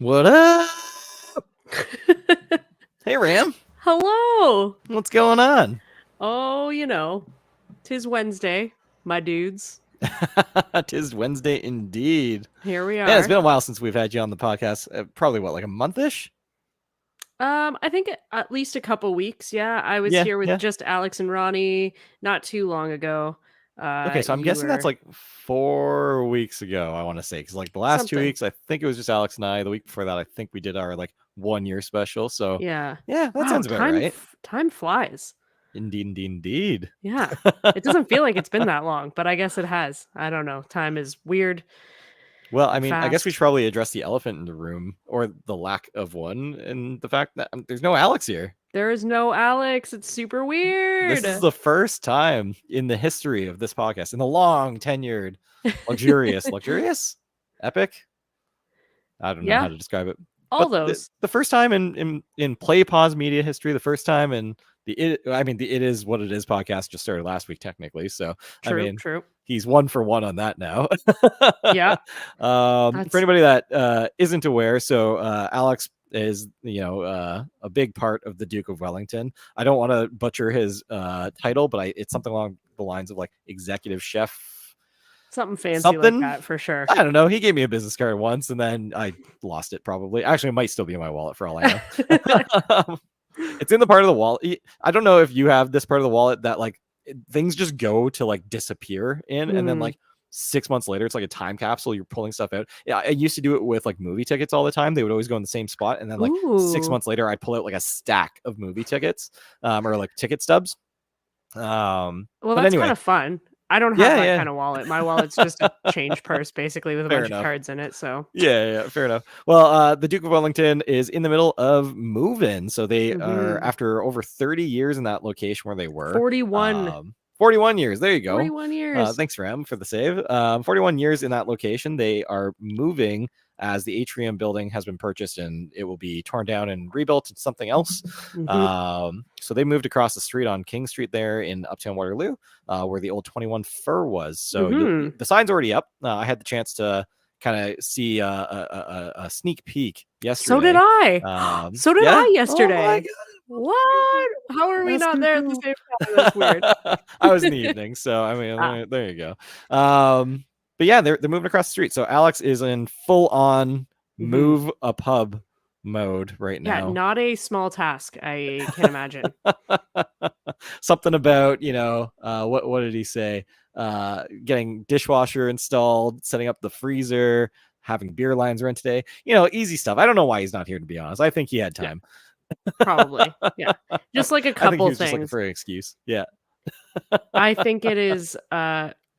What up? Hey, Ram. Hello. What's going on? Oh, 'tis Wednesday, my dudes. Tis Wednesday indeed. Here we Man, it's are. been a while since we've had you on the podcast. Probably what, like a month-ish? I think at least a couple weeks. Yeah, I was Yeah, here with yeah. just Alex and Ronnie not too long ago. Okay, so I'm You guessing that's were like 4 weeks ago, I want to say. Because like the last two something. weeks, I think it was just Alex and I. The week before that, I think we did our like 1 year special. So Yeah. yeah, that Wow, sounds about right. time flies. Indeed, indeed, indeed. Yeah. It doesn't feel like it's been that long, but I guess it has. I don't know. Time is weird Well, I and mean, I guess we should fast. probably address the elephant in the room, or the lack of one, and the fact that there's no Alex here. There is no Alex. It's super This is weird. the first time in the history of this podcast, in the long tenured, luxurious, epic. I don't know how Yeah, to describe it, all but the, those. the first time in Play Pause media history, the first time in the It Is What It Is podcast just started last week technically. So I True, mean, true. he's 1 for 1 on that now. Yeah, For that's anybody that isn't aware, so Alex is a big part of the Duke of Wellington. I don't want to butcher his title, but it's something along the lines of like executive chef something fancy like something. that for sure. I don't know. He gave me a business card once, and then I lost it. Probably, actually, it might still be in my wallet for all I know. It's in the part of the wallet. I don't know if you have this part of the wallet that like things just go to like disappear in, and then Mm. like 6 months later, it's like a time capsule. You're pulling stuff out. Yeah, I used to do it with like movie tickets all the time. They would always go in the same spot, and then like 6 months Ooh. later, I'd pull out like a stack of movie tickets, or like ticket stubs. Well, But that's kind anyway, of fun. I don't have yeah, that yeah, kind of wallet. My wallet's just a change purse basically with a fair bunch of enough. cards in it, so Yeah, fair enough. Well, the Duke of Wellington is in the middle of moving, so they are mhm. after over 30 years in that location where they were. 41. 41 years. There you go. 41 years. Thanks, Ram, for the save. 41 years in that location. They are moving as the atrium building has been purchased and it will be torn down and rebuilt into something else. Mhm. So they moved across the street on King Street there in Uptown Waterloo, where the old 21 Fur was. So Mhm. the sign's already up. I had the chance to kind of see a sneak peek So did yesterday. I. So did Yeah. I Oh my yesterday. god. What? How are we That's not too there at the cool. same time? That's weird. I was in the evening, so I mean, Ah. there you go. But yeah, they're moving across the street. So Alex is in full on Mhm. move a pub mode right Yeah, now. not a small task, I can imagine. Something about what did he say? Getting dishwasher installed, setting up the freezer, having beer lines run today. Easy stuff. I don't know why he's not here, to be honest. I think he had Yeah, time. probably. Yeah. Just like a I think he couple was just looking things. for an excuse. Yeah. I think it is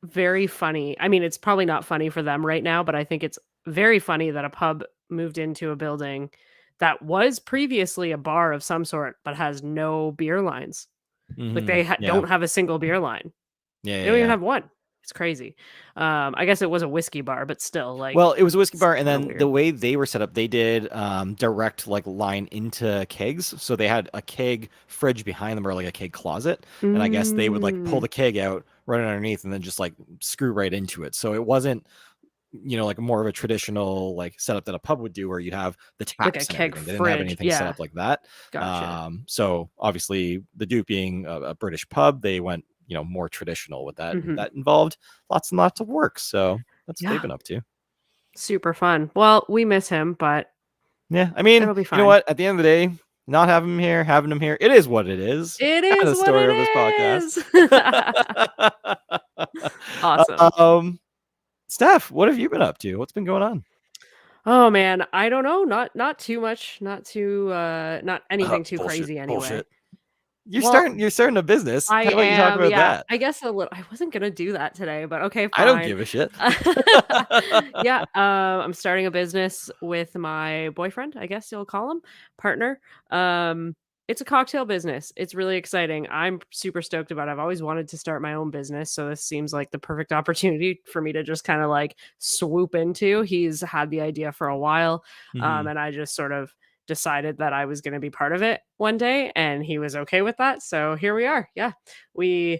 very funny. I mean, it's probably not funny for them right now, but I think it's very funny that a pub moved into a building that was previously a bar of some sort, but has no beer lines. Like Mm-hmm. they Yeah. don't have a single beer line. Yeah. They Yeah. don't even Yeah. have one. It's crazy. I guess it was a whiskey bar, but still, like, Well, it was a whiskey it's bar, and kind of then the weird. way they were set up, they did direct like line into kegs. So they had a keg fridge behind them, or like a keg closet, and I guess they would like pull Mm, the keg out, run it underneath, and then just like screw right into it. So it wasn't like more of a traditional like setup that a pub would do, where you'd have the like a taps and keg everything. They didn't have fridge. anything set Yeah, up like that. gotcha. So obviously, the Duke being a British pub, they went more traditional with that, and Hmm. that involved lots and lots of work. So that's what they've Yeah, been up to. super fun. Well, we miss him, but Yeah, I mean, it'll be you know fine. what? At the end of the day, not having him here, having him here, it is what it is. It Kind of is the what story it of this podcast. is. Awesome. um, Steph, what have you been up to? What's been going on? Oh man, I don't know. Not too much. Not anything too Bullshit, crazy anyway. bullshit. You're Well, starting. You're starting a business. I How about you talk am, about yeah. that? I guess a little. I wasn't gonna do that today, but okay, I don't fine. give a shit. Yeah, I'm starting a business with my boyfriend, I guess you'll call him, partner. It's a cocktail business. It's really exciting. I'm super stoked about it. I've always wanted to start my own business, so this seems like the perfect opportunity for me to just kind of like swoop into. He's had the idea for a while, Mhm. and I just sort of decided that I was going to be part of it one day, and he was okay with that. So here we are. Yeah, we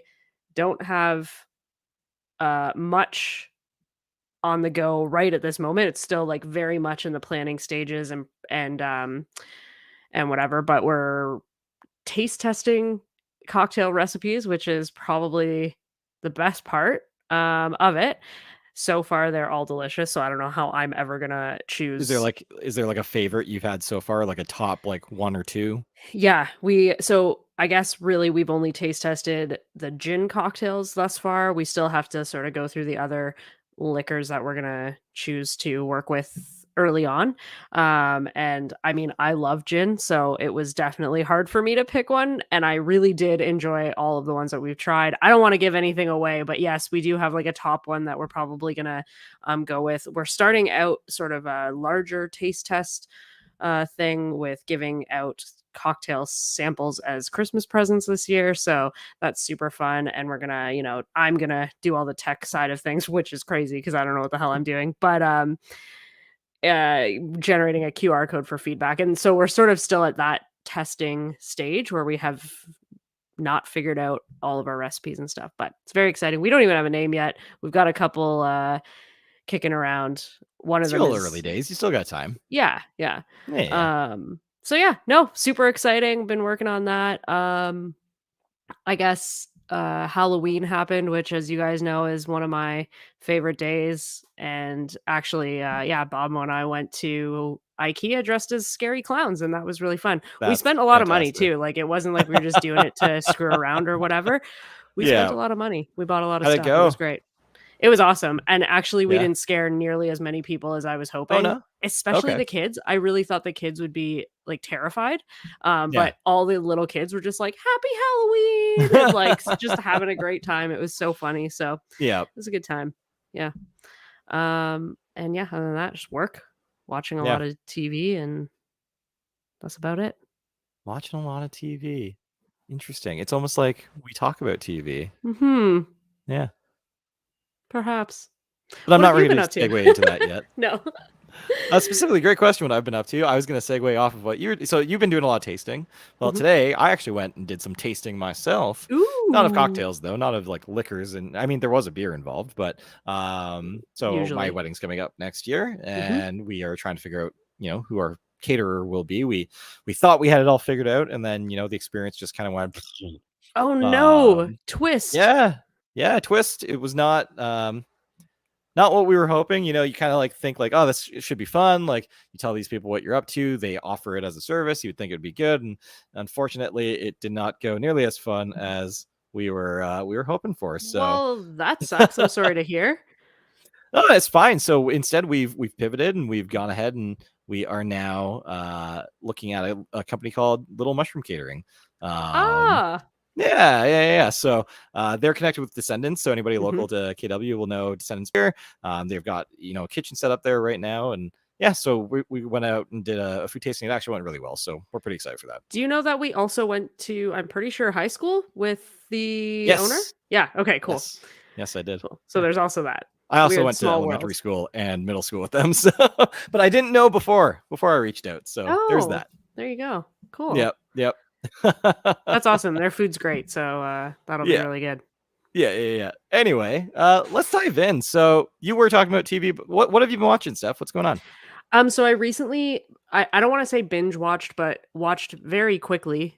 don't have much on the go right at this moment. It's still like very much in the planning stages and whatever, but we're taste testing cocktail recipes, which is probably the best part of it. So far, they're all delicious. So I don't know how I'm ever gonna choose. Is there like a favorite you've had so far, like a top like one or two? Yeah, so I guess really we've only taste tested the gin cocktails thus far. We still have to sort of go through the other liquors that we're gonna choose to work with early on. And I mean, I love gin, so it was definitely hard for me to pick one, and I really did enjoy all of the ones that we've tried. I don't want to give anything away, but yes, we do have like a top one that we're probably gonna go with. We're starting out sort of a larger taste test thing with giving out cocktail samples as Christmas presents this year. So that's super fun. And we're gonna, I'm gonna do all the tech side of things, which is crazy because I don't know what the hell I'm doing. But generating a QR code for feedback. And so we're sort of still at that testing stage where we have not figured out all of our recipes and stuff, but it's very exciting. We don't even have a name yet. We've got a couple kicking around. One of them Still is early days. You still got time. yeah, yeah. Yeah. So yeah, no, super exciting. Been working on that. I guess Halloween happened, which as you guys know is one of my favorite days. And actually, yeah, Bob and I went to IKEA dressed as scary clowns, and that was really fun. We That's spent a lot of money fantastic. too. Like it wasn't like we were just doing it to screw around or whatever. We spent Yeah. a lot of money. We bought a lot of How'd it stuff. It was go? great. It was awesome, and actually, we Yeah. didn't scare nearly as many people as I was Oh hoping, no. especially Okay. the kids. I really thought the kids would be, like, terrified, Yeah. but all the little kids were just like, "Happy Halloween!" and, like, just having a great time. It was so funny, so it Yeah. was a good time. Yeah. And yeah, other than that, just work, watching a Yeah. lot of TV, and that's about it. Watching a lot of TV. Interesting. It's almost like we talk about TV. Mhm. Yeah. Perhaps. But I'm What not have you ready been to up to? segue into that yet. No. Specifically, great question. What I've been up to. I was going to segue off of what you're. So you've been doing a lot of tasting. Well, Mhm. today I actually went and did some tasting myself. Not of Ooh. cocktails though, not of like liquors, and I mean there was a beer involved, but so my Usually. wedding's coming up next year, Mhm. and we are trying to figure out who our caterer will be. We thought we had it all figured out, and then the experience just kind of went. Oh, no. Um, Twist. yeah, yeah, twist. It was not what we were hoping. You kind of like think like, oh, this should be fun. Like you tell these people what you're up to, they offer it as a service. You would think it would be good, and unfortunately, it did not go nearly as fun as we were hoping for. So, Well, that sucks. I'm sorry to hear. no, it's fine. So instead, we've pivoted and we've gone ahead and we are now looking at a company called Little Mushroom Catering. Um, Ah. yeah. So they're connected with Descendants. So anybody Mhm. local to KW will know Descendants here. They've got a kitchen set up there right now, and yeah. So we went out and did a food tasting. It actually went really well. So we're pretty excited for that. Do you know that we also went to, I'm pretty sure, high school with the owner? Yes, Yeah. Okay, cool. yes, I did. Cool. So Yeah. there's also that. I also Weird went to small world. elementary school and middle school with them. So, but I didn't know before I reached out. So there's Oh, that. there you go. Cool. Yep. That's awesome. Their food's great. So that'll be Yeah. really good. Yeah. Anyway, let's dive in. So you were talking about TV, but what have you been watching, Steph? What's going on? So I recently I don't want to say binge watched, but watched very quickly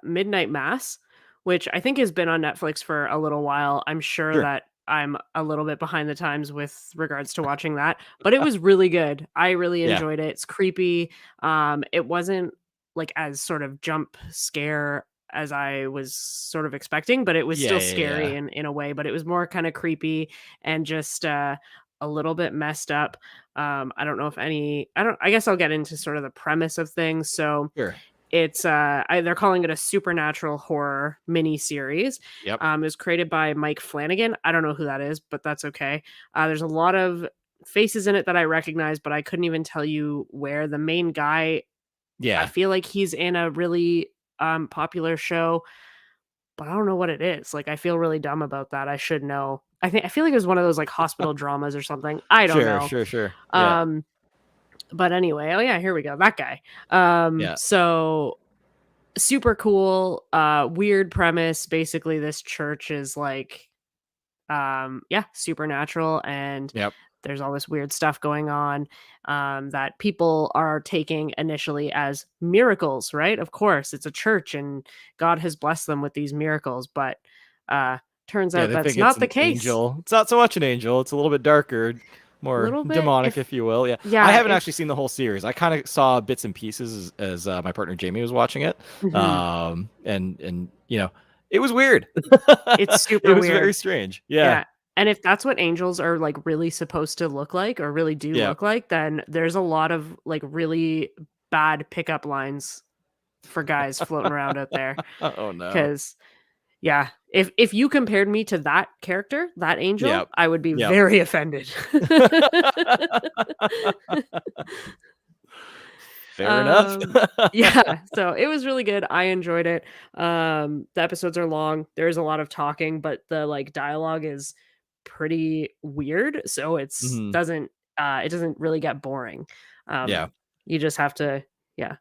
Midnight Mass, which I think has been on Netflix for a little while. I'm sure Sure. that I'm a little bit behind the times with regards to watching that, but it was really good. I really Yeah. enjoyed it. It's creepy. It wasn't like as sort of jump scare as I was sort of expecting, but it was still scary Yeah. in a way, but it was more kind of creepy and just a little bit messed up. I don't know if any I guess I'll get into sort of the premise of things. So Sure. it's they're calling it a supernatural horror mini series. Yep. It was created by Mike Flanagan. I don't know who that is, but that's okay. There's a lot of faces in it that I recognize, but I couldn't even tell you where. The main guy, I Yeah. feel like he's in a really popular show, but I don't know what it is. Like I feel really dumb about that. I should know. I feel like it was one of those like hospital dramas or something. I don't Sure. know. Sure. Yeah. Um but anyway, oh yeah, here we go. That guy. Yeah. So super cool, weird premise. Basically, this church is like, yeah, supernatural, and Yep. there's all this weird stuff going on that people are taking initially as miracles, right? Of course, it's a church and God has blessed them with these miracles, but turns Yeah, out they that's think it's not the an case. angel. It's not so much an angel. It's a little bit darker, A more little bit. demonic, If if you will. Yeah, I yeah, haven't if actually seen the whole series. I kind of saw bits and pieces as my partner Jamie was watching it, mhm, and it was weird. it's It super was very weird. strange. Yeah, Yeah, and if that's what angels are, like, really supposed to look like or really do yeah. look like, then there's a lot of, like, really bad pickup lines for guys floating around out there. Oh no. Because yeah, if you compared me to that character, that Yeah, angel, I would be yeah. very offended. Fair enough. Um, yeah, so it was really good. I enjoyed it. The episodes are long. There's a lot of talking, but the like dialogue is pretty weird, so Mhm. it doesn't really get boring. Yeah, You just have to yeah,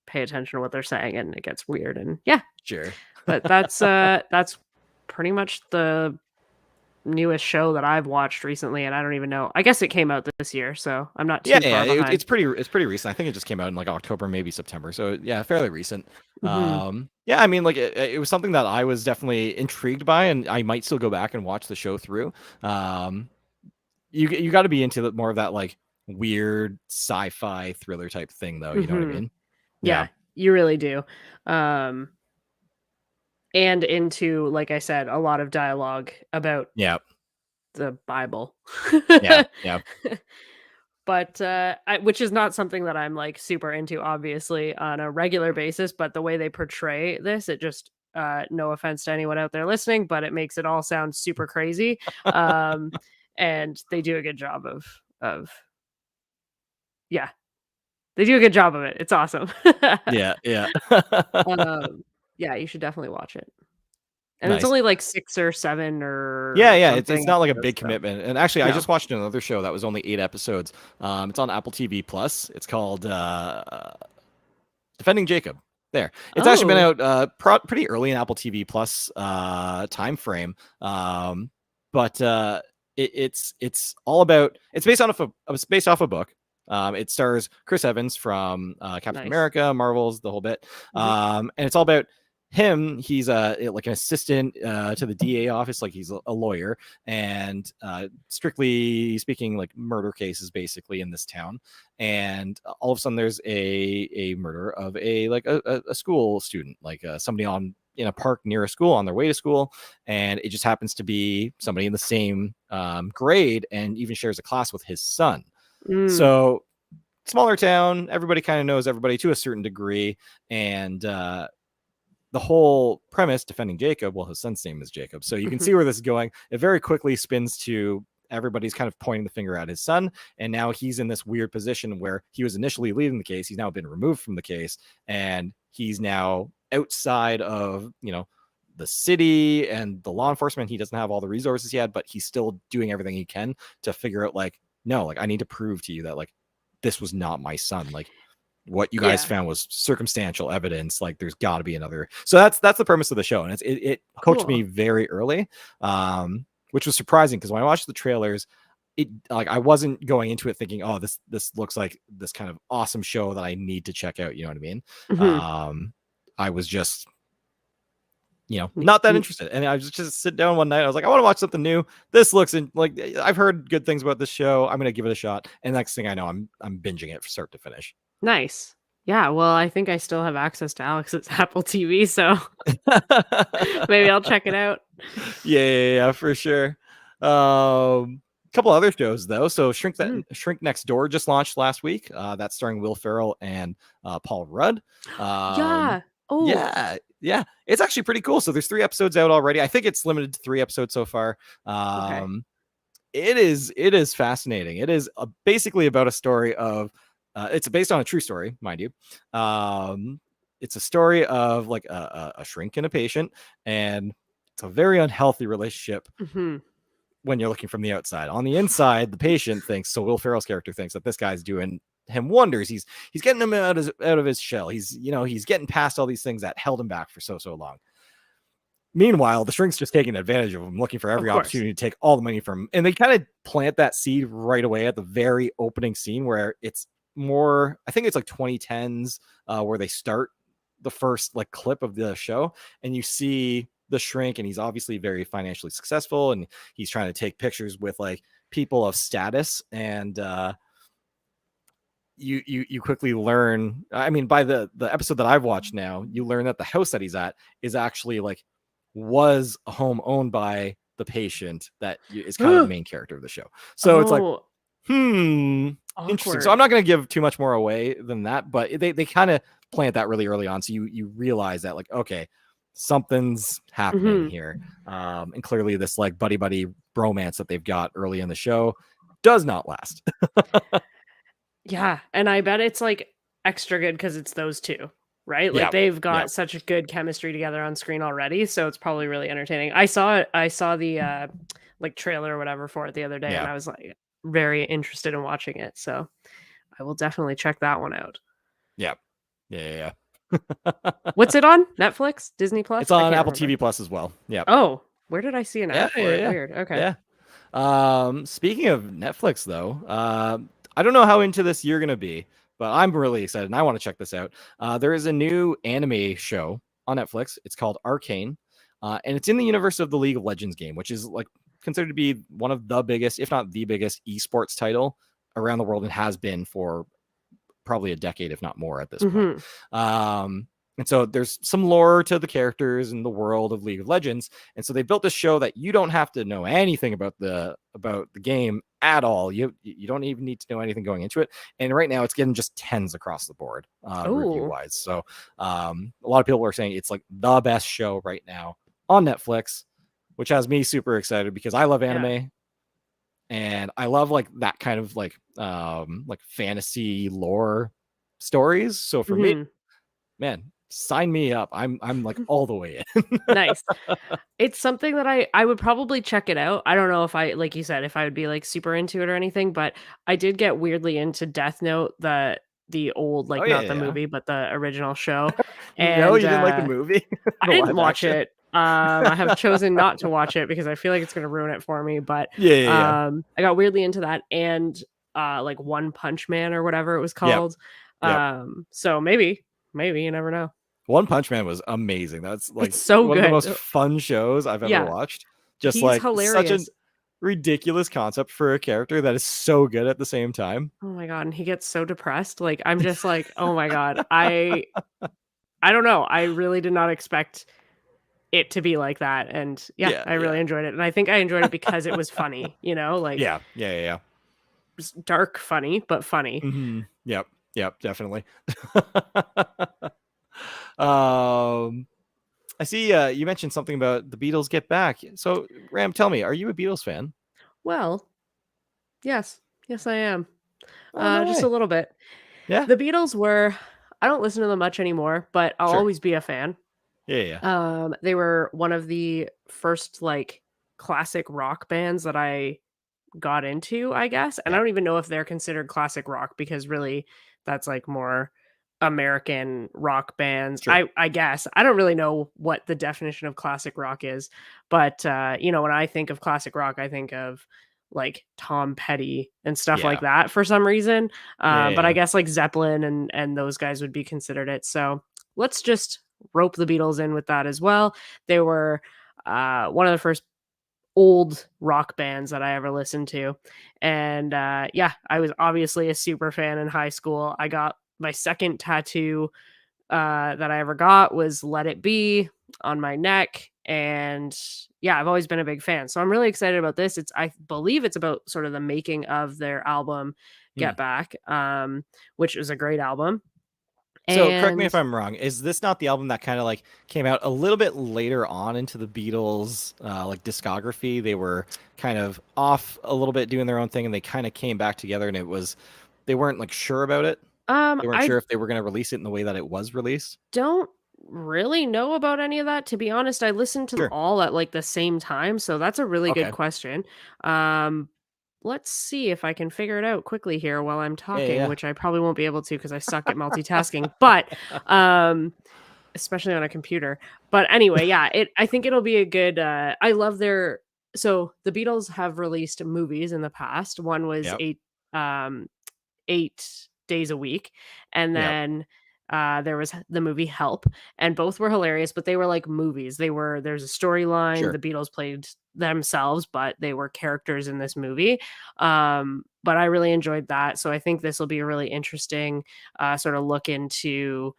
pay attention to what they're saying and it gets weird and yeah, sure. but that's pretty much the newest show that I've watched recently and I don't even know. I guess it came out this year, so I'm not Yeah, too yeah, far behind. it's pretty recent. I think it just came out in like October, maybe September. So yeah, fairly recent. Mhm. Yeah, I mean, like it was something that I was definitely intrigued by, and I might still go back and watch the show through. Um, you got to be into more of that like weird sci-fi thriller type thing, though. You know what I Mhm. mean? Yeah, Yeah, you really do. Um, and into, like I said, a lot of dialogue about yeah, the Bible. yeah, yeah, But, which is not something that I'm, like, super into, obviously, on a regular basis, but the way they portray this, it just no offense to anyone out there listening, but it makes it all sound super crazy. Um, and they do a good job of yeah, they do a good job of it. It's awesome. yeah, yeah. Um, yeah, you should definitely watch it. And it's Nice. only like 6 or 7 Yeah, or yeah, it's something not like a episodes, big so commitment. And actually, I no. just watched another show that was only 8 episodes. It's on Apple TV Plus. It's called Defending Jacob. There. It's actually been Oh, out pretty early in Apple TV Plus time frame. But it's all about it's based on it's based off a book. It stars Chris Evans from Captain nice. America, Marvels, the whole bit. Mhm. And it's all about him. He's like an assistant to the DA office, like he's a lawyer, and strictly speaking, like murder cases basically in this town. And all of a sudden, there's a murder of a school student, like somebody on in a park near a school on their way to school, and it just happens to be somebody in the same grade and even shares a class with his son. Mm, So smaller town, everybody kind of knows everybody to a certain degree, and the whole premise defending Jacob, well, his son's name is Jacob. So you can mhm. see where this is going. It very quickly spins to everybody's kind of pointing the finger at his son. And now he's in this weird position where he was initially leading the case. He's now been removed from the case. And he's now outside of, the city and the law enforcement. He doesn't have all the resources he had, but he's still doing everything he can to figure out, like, no, like, I need to prove to you that, like, this was not my son. Like, what you guys Yeah, found was circumstantial evidence. Like there's got to be another. So that's the premise of the show, and it hooked me cool. very early, which was surprising because when I watched the trailers, it like I wasn't going into it thinking, oh, this looks like this kind of awesome show that I need to check out. You know what I mean? Mhm. Um, I was just N not that n interested, and I was just sit down one night. I was like, I want to watch something new. This looks like I've heard good things about this show. I'm gonna give it a shot. And next thing I know, I'm binging it from start to finish. nice. Yeah, well, I think I still have access to Alex's Apple TV, so maybe I'll check it out. Yeah, for sure. Couple other shows though. So Mm. Shrink Next Door just launched last week. That's starring Will Ferrell and Paul Rudd. Um, Yeah. Oh, yeah, it's actually pretty cool. So there's 3 episodes out already. I think it's limited to 3 episodes so far. okay. It is fascinating. It is basically about a story of. It's based on a true story, mind you. It's a story of like a shrink and a patient, and it's a very unhealthy relationship Mhm. when you're looking from the outside. On the inside, the patient thinks, so Will Ferrell's character thinks that this guy's doing him wonders. He's getting him out of his shell. He's getting past all these things that held him back for so long. Meanwhile, the shrink's just taking advantage of him, looking for every course. opportunity to take all the money from him. And they kind of plant that seed right away at the very opening scene where it's more, I think it's like 2010s, where they start the first like clip of the show, and you see the shrink, and he's obviously very financially successful, and he's trying to take pictures with like people of status. And you quickly learn, I mean, by the episode that I've watched now, you learn that the house that he's at is actually like was a home owned by the patient that is kind of the main character of the show. So it's like, Oh, interesting. So I'm awkward. not going to give too much more away than that, but they kind of plant that really early on, so you realize that like, okay, something's happening here. And clearly this like buddy bromance that they've got early in the show does not last. Yeah, and I bet it's, like, extra good because it's those 2, right? Like, Yeah. they've Yeah. got such a good chemistry together on screen already, so it's probably really entertaining. I saw the, like, trailer or whatever for it the other day, and Yeah. I was, like, very interested in watching it, so I will definitely check that one out. Yeah. Yeah. What's it on? Netflix? Disney It's Plus? I on can't Apple remember. TV Plus as well. Yeah. Oh, where did I see an Yeah. ad for Yeah. it? Yeah. Weird, okay. Yeah. Speaking of Netflix, though, I don't know how into this you're gonna be, but I'm really excited and I want to check this out. There is a new anime show on Netflix. It's called Arcane, and it's in the universe of the League of Legends game, which is like considered to be one of the biggest, if not the biggest, esports title around the world, and has been for probably a decade, if not more, at this point. And so there's some lore to the characters and the world of League of Legends. And so they built this show that you don't have to know anything about the game at all. You don't even need to know anything going into it. And right now it's getting just 10s across the board, review wise. So a lot of people are saying it's like the best show right now on Netflix, which has me super excited because I love anime. Yeah. And I love like that kind of like fantasy lore stories. So for me, man, sign me up. I'm like all the way in. Nice. It's something that I would probably check it out. I don't know if I, like you said, if I would be, like, super into it or anything, but I did get weirdly into Death Note, the old, Oh like, yeah, not the yeah. movie, but the original show, No, and, you didn't like the movie, I the didn't live watch action. it. I have chosen not to watch it because I feel like it's gonna ruin it for me, but, Yeah. I got weirdly into that and, like, One Punch Man or whatever it was Yep. called. Yep. So maybe, you never know. One Punch Man was amazing. That's like It's so one of the good. most fun shows I've ever Yeah, watched. Just he's like such a hilarious. ridiculous concept for a character that is so good at the same time. Oh my god, and he gets so depressed, like, I'm just like, "Oh my god." I don't know, I really did not expect it to be like that, and yeah, Yeah, I yeah. really enjoyed it, and I think I enjoyed it because it was funny, you know, like, Yeah. s dark funny, but funny. Yep, definitely. um I see you mentioned something about the Beatles get back. So Ram, tell me, are you a Beatles fan? Well, yes. Yes, I am. Oh, no Just a way. little bit. Yeah, The Beatles were I don't listen to them much anymore, but I'll sure. always be a fan. Yeah. They were one of the first, like, classic rock bands that I got into, I guess, and I Yeah. don't even know if they're considered classic rock because really that's, like, more American rock bands. Sure. I guess. I don't really know what the definition of classic rock is, but, when I think of classic rock, I think of, like, Tom Petty and stuff like Yeah. that for some reason, but I Yeah. guess, like, Zeppelin and those guys would be considered it, so let's just rope the Beatles in with that as well. They were, one of the first old rock bands that I ever listened to. And yeah, I was obviously a super fan in high school. I got my second tattoo that I ever got was Let It Be on my neck. And yeah, I've always been a big fan. So I'm really excited about this. I believe it's about sort of the making of their album Hmm. Get Back, which is a great album. So correct me if And I'm wrong. Is this not the album that kind of like came out a little bit later on into the Beatles like discography? They were kind of off a little bit doing their own thing, and they kind of came back together, and they weren't like sure about it. They weren't I sure if they were going to release it in the way that it was released. don't really know about any of that, to be honest. I listened to them Sure. all at, like, the same time, so that's a really good Okay. question. Um, let's see if I can figure it out quickly here while I'm talking, Yeah. which I probably won't be able to because I suck at multitasking, but, um, especially on a computer. But anyway, yeah, I think it'll be a good. I love their. So the Beatles have released movies in the past. One was Yep. um 8 days a week, and Yep. then there was the movie Help, and both were hilarious, but they were like movies. There's a storyline. Sure. The Beatles played themselves, but they were characters in this movie. But I really enjoyed that, so I think this will be a really interesting sort of look into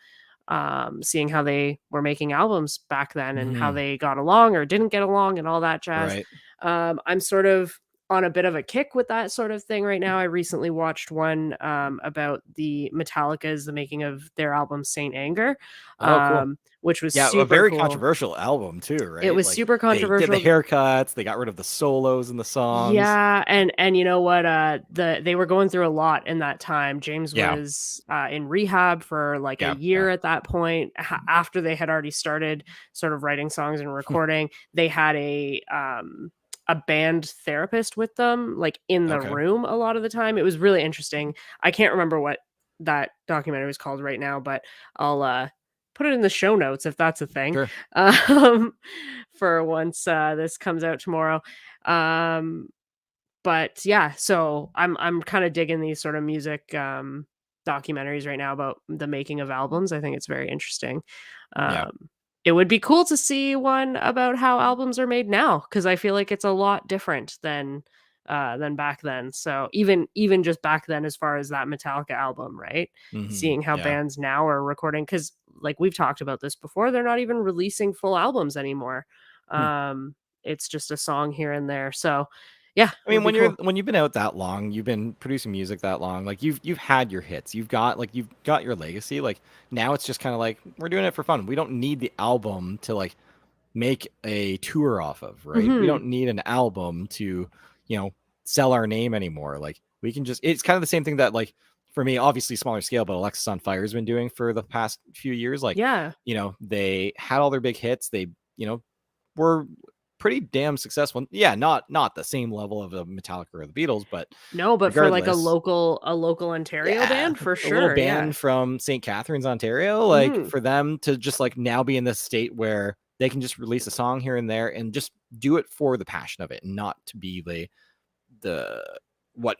seeing how they were making albums back then and how Mhm. they got along or didn't get along and all that jazz. Right. I'm sort of on a bit of a kick with that sort of thing right now. I recently watched one about the Metallica's the making of their album Saint Anger, Oh, cool. which was Yeah, a super very cool. controversial album too, It right? was Like super they did the controversial. haircuts, they got rid of the solos in the songs. Yeah, and you know what? They were going through a lot in that time. James Yeah. was in rehab for like a Yeah. Yeah. year at that point. After they had already started sort of writing songs and recording, they had a band therapist with them, like in the Okay. room a lot of the time. It was really interesting. I can't remember what that documentary was called right now, but I'll put it in the show notes if that's a thing. Sure. Um, for once this comes out tomorrow. Um, but yeah, so I'm kind of digging these sort of music documentaries right now about the making of albums. I think it's very interesting. Yeah. Um, it would be cool to see one about how albums are made now because I feel like it's a lot different than back then. So even just back then, as far as that Metallica album, right? Mhm. Seeing how Yeah. bands now are recording because like we've talked about this before, they're not even releasing full albums anymore. Hmm. Um, it's just a song here and there. So yeah, I it would mean, be cool. when you've been out that long, you've been producing music that long, like you've had your hits, you've got your legacy. Like now it's just kind of like we're doing it for fun. We don't need the album to like make a tour off of, right? We Mhm. don't need an album to, you know, sell our name anymore. Like we can just it's kind of the same thing that like for me, obviously smaller scale, but Alexis on Fire has been doing for the past few years. Like, Yeah. you know, they had all their big hits. They, you know, were pretty damn successful. Yeah, not the same level of a Metallica or the Beatles, but No, but for like regardless, a local Ontario yeah, band, for a little sure, yeah. band from St. Catharines, Ontario, like Mhm. for them to just like now be in this state where they can just release a song here and there and just do it for the passion of it, and not to be the what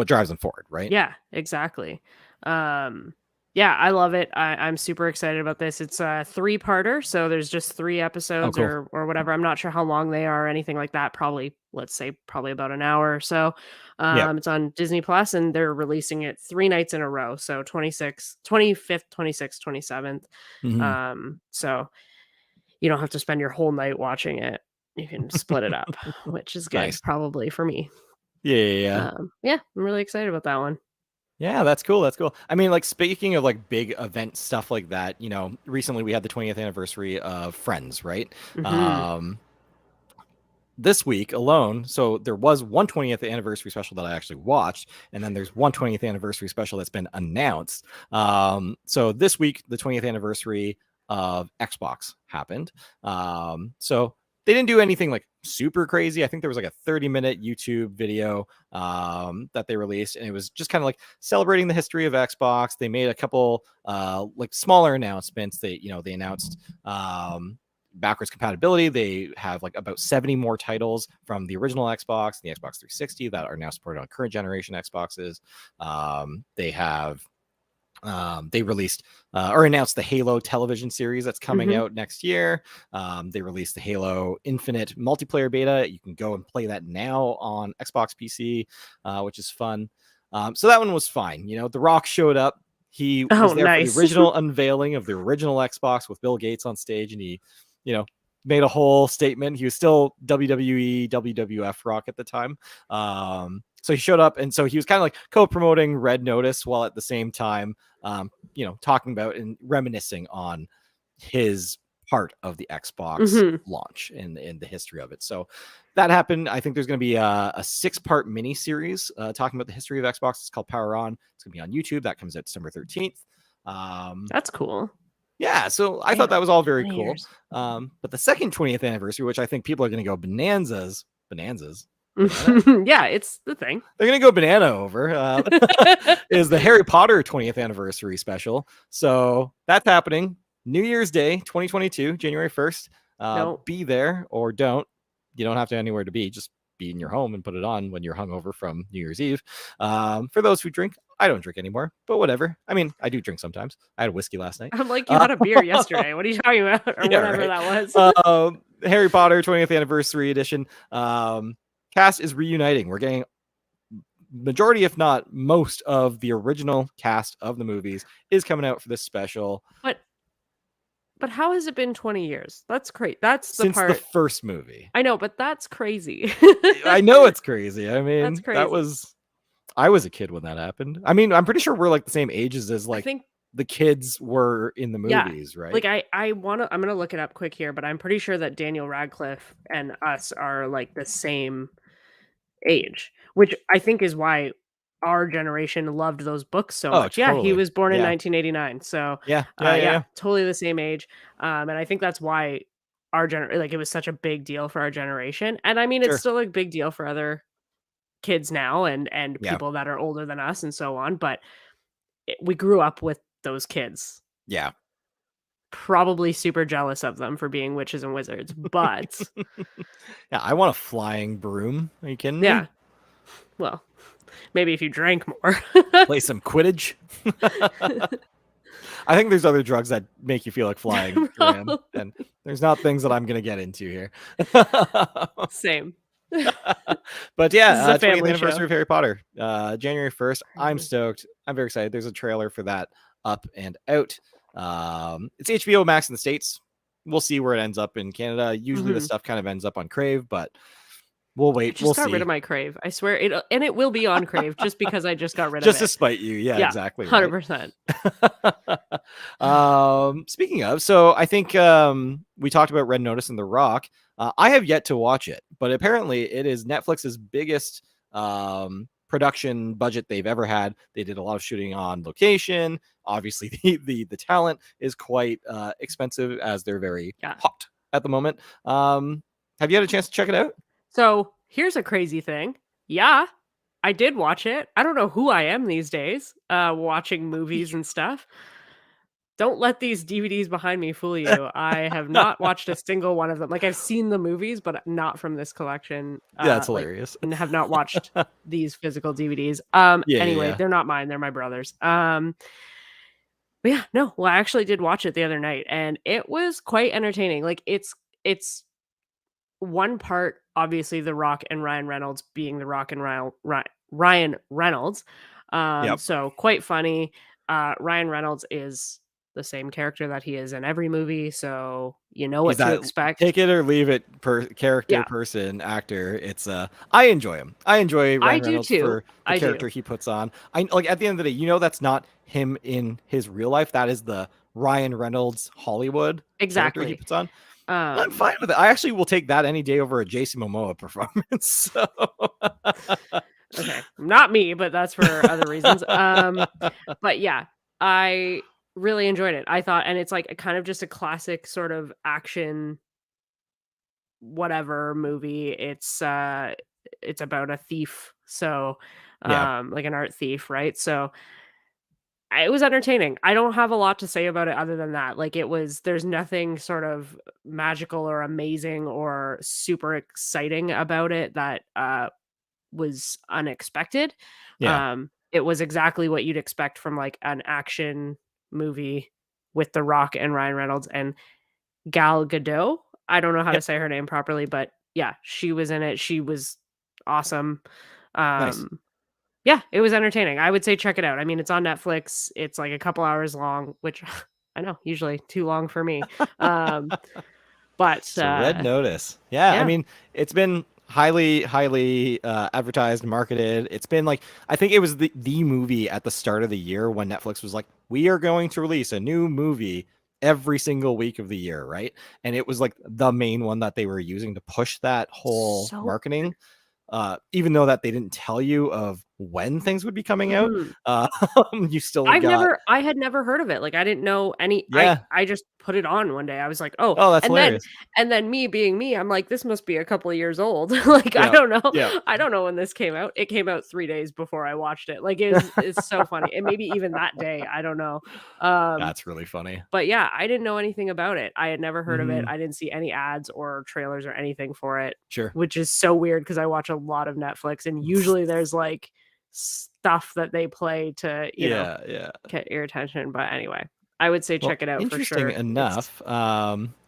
drives them forward, right? Yeah, exactly. Um, yeah, I love it. I'm super excited about this. It's a three-parter, so there's just 3 Oh, episodes cool. or whatever. I'm not sure how long they are or anything like that. Probably, let's say probably about an hour or so. Yep. It's on Disney Plus and they're releasing it 3 nights in a row. So 26th, 25th, 26th, 27th. Hmm. So you don't have to spend your whole night watching it. You can split it up, which is good Nice. probably for me. Yeah, yeah, yeah. Yeah, I'm really excited about that one. Yeah, that's cool. That's cool. I mean, like speaking of like big event stuff like that, you know, recently we had the 20th anniversary of Friends, right? Mhm. Um, this week alone, so there was one 20th anniversary special that I actually watched, and then there's one 20th anniversary special that's been announced. So this week, the 20th anniversary of Xbox happened. So they didn't do anything like super crazy. I think there was like a 30-minute YouTube video that they released, and it was just kind of like celebrating the history of Xbox. They made a couple like smaller announcements. They announced backwards compatibility. They have like about 70 more titles from the original Xbox, the Xbox 360 that are now supported on current generation Xboxes. They released or announced the Halo television series that's coming Mhm. out next year. They released the Halo Infinite multiplayer beta. You can go and play that now on Xbox PC, which is fun. So that one was fine. You know, The Rock showed up. He Oh, was there for the nice. original unveiling of the original Xbox with Bill Gates on stage, and he, you know, made a whole statement. He was still WWE, WWF Rock at the time. So he showed up, and so he was kind of like co-promoting Red Notice while at the same time, talking about and reminiscing on his part of the Xbox Mhm. launch in the history of it. So that happened. I think there's going to be a 6-part mini series talking about the history of Xbox. It's called Power On. It's going to be on YouTube. That comes out December 13th. That's cool. Yeah, so I thought Damn, that was all very 20 cool. years. But the second 20th anniversary, which I think people are going to go bonanza, Yeah, it's the thing. they're going to go banana over, is the Harry Potter 20th anniversary special. So that's happening New Year's Day, 2022, January 1st. No, Be there or don't. You don't have to anywhere to be. Just be in your home and put it on when you're hungover from New Year's Eve. For those who drink, I don't drink anymore, but whatever. I mean, I do drink sometimes. I had whiskey last night. I'm like, you had a beer yesterday. What are you talking about? Or Yeah, whatever right. that was. Harry Potter 20th anniversary edition. Cast is reuniting. We're getting majority, if not most, of the original cast of the movies is coming out for this special. But how has it been 20 years? That's crazy. That's the Since the part. first movie. I know, but that's crazy. I know it's crazy. I That's mean, crazy. I was a kid when that happened. I mean, I'm pretty sure we're like the same ages as I like think, the kids were in the yeah. movies, right? Like I'm gonna look it up quick here, but I'm pretty sure that Daniel Radcliffe and us are like the same age, which I think is why our generation loved those books so Oh, much. Yeah, he totally. was born in Yeah. 1989, so Yeah. Yeah. Yeah. yeah, Yeah. totally the same age. And I think that's why like it was such a big deal for our generation. And I mean, it's Sure. still a big deal for other kids now and Yeah. people that are older than us and so on. But we grew up with those kids. Yeah. Probably super jealous of them for being witches and wizards, but Yeah. I want a flying broom. Are you kidding me? yeah, well, maybe if you drank more. Play some Quidditch. I think there's other drugs that make you feel like flying, Graham, and there's not things that I'm gonna get into here. Same. But This is yeah, a 20th family anniversary show. of Harry Potter, January 1st. I'm Crazy. stoked. I'm very excited. There's a trailer for that up and out. It's HBO Max in the States. We'll see where it ends up in Canada. Usually the Mhm. stuff kind of ends up on Crave, but we'll I wait. We'll just got rid see. of my Crave. I swear it, and it will be on Crave just because I just got rid of Just to it. spite you. Yeah, Yeah, exactly right. 100%. Speaking of, so I think we talked about Red Notice and The Rock. I have yet to watch it, but apparently it is Netflix's biggest production budget they've ever had. They did a lot of shooting on location. Obviously, the talent is quite expensive as they're very Yeah. hot at the moment. Have you had a chance to check it out? So here's a crazy thing. Yeah, I did watch it. I don't know who I am these days, watching movies and stuff. Don't let these DVDs behind me fool you. I have not watched a single one of them. Like I've seen the movies, but not from this collection. That's Like hilarious. and have not watched these physical DVDs. Yeah, yeah, Anyway, yeah. they're not mine. They're my brother's. But yeah, no. Well, I actually did watch it the other night, and it was quite entertaining. Like it's one part, obviously, The Rock and Ryan Reynolds being The Rock and Ryan Reynolds. Yep. So quite funny. Ryan Reynolds is the same character that he is in every movie, so you know He's what to that expect. take it or leave it per character, Yeah, person, actor. It's I enjoy him. I enjoy I Ryan do Reynolds too. for the I character do. he puts on. I like at the end of the day, you know that's not him in his real life. That is the Ryan Reynolds Hollywood character he Exactly. puts on. I'm Um, fine with it. I actually will take that any day over a Jason Momoa performance. So okay, not me, but that's for other reasons. But yeah, I really enjoyed it. I thought, and it's like a kind of just a classic sort of action whatever movie. It's about a thief. So yeah, like an art thief, right? So it was entertaining. I don't have a lot to say about it other than that. Like there's nothing sort of magical or amazing or super exciting about it that was unexpected. yeah, It was exactly what you'd expect from like an action movie with The Rock and Ryan Reynolds and Gal Gadot. I don't know how to yep, say her name properly, but yeah, she was in it. She was awesome. nice. Um, yeah, it was entertaining. I would say check it out. I mean, it's on Netflix. It's like a couple hours long, which I know usually too long for me. Um, but So Red Notice. Yeah, I yeah, mean, it's been highly advertised, marketed. It's been like I think it was the movie at the start of the year when Netflix was like, we are going to release a new movie every single week of the year, right? And it was like the main one that they were using to push that whole so marketing. Even though that they didn't tell you of when things would be coming out. Mhm. You still got I had never heard of it, like, I didn't know any yeah. I just put it on one day, I was like, "Oh," Oh, that's hilarious. and then me being me, I'm like, "This must be a couple of years old." Like, Yeah. Yeah. I don't know when this came out. It came out 3 days before I watched it, like, it's so funny, and maybe even that day, I don't know. Um, That's really funny. but yeah, I didn't know anything about it. I had never heard of it. Mhm. I didn't see any ads or trailers or anything for it, Sure. which is so weird because I watch a lot of Netflix, and usually there's, like, stuff that they play to, Yeah, yeah. get your attention, but anyway, I would say Well, check it out for interesting sure. It's enough,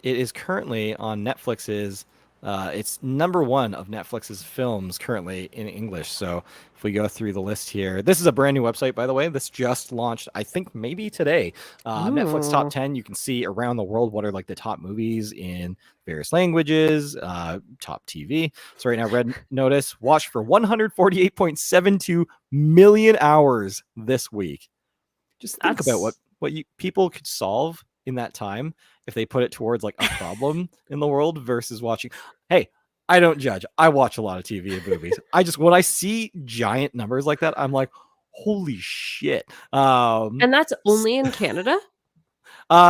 it is currently on Netflix's. It's number one of Netflix's films currently in English. So if we go through the list here, this is a brand new website, by the way. This just launched, I think, maybe today. Netflix Top Ooh, 10. You can see around the world what are like the top movies in various languages, top TV. So right now, Red Notice watched for 148.72 million hours this week. Just think about that's what you people could solve in that time if they put it towards like a problem in the world versus watching. Hey, I don't judge. I watch a lot of TV and movies. I just when I see giant numbers like that, I'm like, holy shit. and that's only in Canada?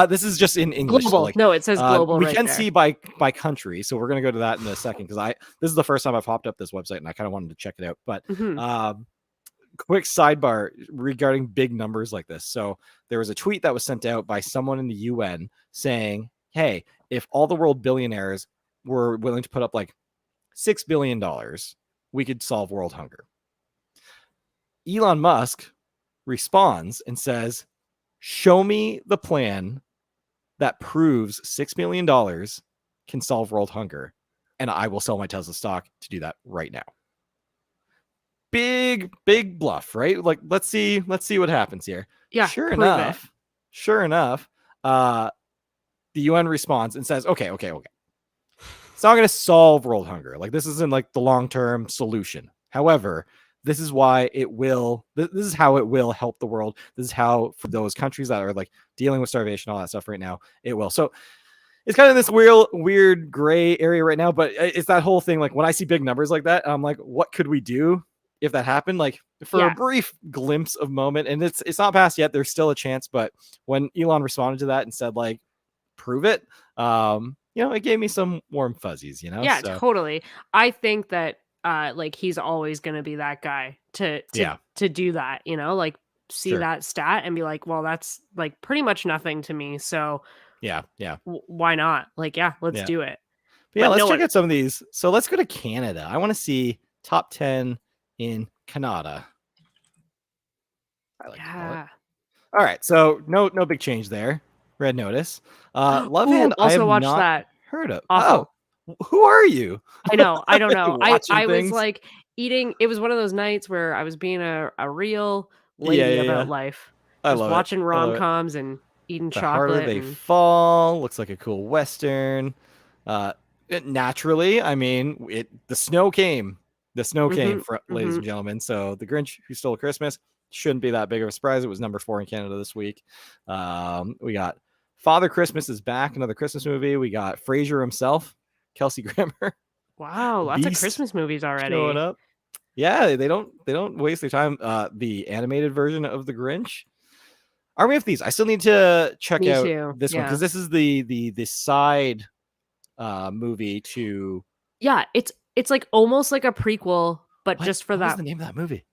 This is just in English. So Global. like No, it says global we right can there. see by country. So we're gonna go to that in a second because I this is the first time I've popped up this website and I kind of wanted to check it out. But Mhm. quick sidebar regarding big numbers like this. So there was a tweet that was sent out by someone in the UN saying, "Hey, if all the world billionaires were willing to put up like $6 billion, we could solve world hunger." Elon Musk responds and says, "Show me the plan that proves $6 million can solve world hunger, and I will sell my Tesla stock to do that right now." Big bluff, right? Like let's see what happens here. Yeah, Sure prove it. enough, sure enough, the UN responds and says, okay. It's not going to solve world hunger. Like this isn't like the long-term solution. However, this is why it will this is how it will help the world. This is how for those countries that are like dealing with starvation, all that stuff right now, it will. So it's kind of this weird gray area right now, but it's that whole thing. Like when I see big numbers like that, I'm like, what could we do if that happened? Like for a Yeah. brief glimpse of moment, and it's not past yet. There's still a chance, but when Elon responded to that and said like, prove it, it gave me some warm fuzzies, Yeah, So totally. I think that, like, he's always gonna be that guy yeah, to do that, like, see sure, that stat and be like, "Well, that's, like, pretty much nothing to me, so yeah. why not?" Like, "Yeah, let's Yeah. do it." But yeah, But let's no check one out some of these. So let's go to Canada. I want to see top 10 in Canada. I like to call it. Yeah. All right, so no big change there. Red Notice. Love Ooh, Hand, I also have watched not that. heard of. Oh, Awful. who are you? I know, I don't know. Watching I was, things. like, eating it was one of those nights where I was being a real Yeah, lady yeah, about yeah. life, I just love it. watching I love it. rom-coms and eating The harder chocolate they and fall looks like a cool western. Naturally, I mean, the snow came. The snow came, mhm, for, ladies mhm. and gentlemen. So the Grinch Who Stole Christmas shouldn't be that big of a surprise. It was number 4 in Canada this week. We got Father Christmas is back, another Christmas movie. We got Frasier himself, Kelsey Grammer, Wow, lots of Beast Christmas movies showing already. up. Yeah, they don't waste their time. The animated version of the Grinch, Army of Thieves. I still need to check Me out too, this one because yeah. this is the side movie to Yeah, it's, like, almost like a prequel, but just for what was that, the name of that movie?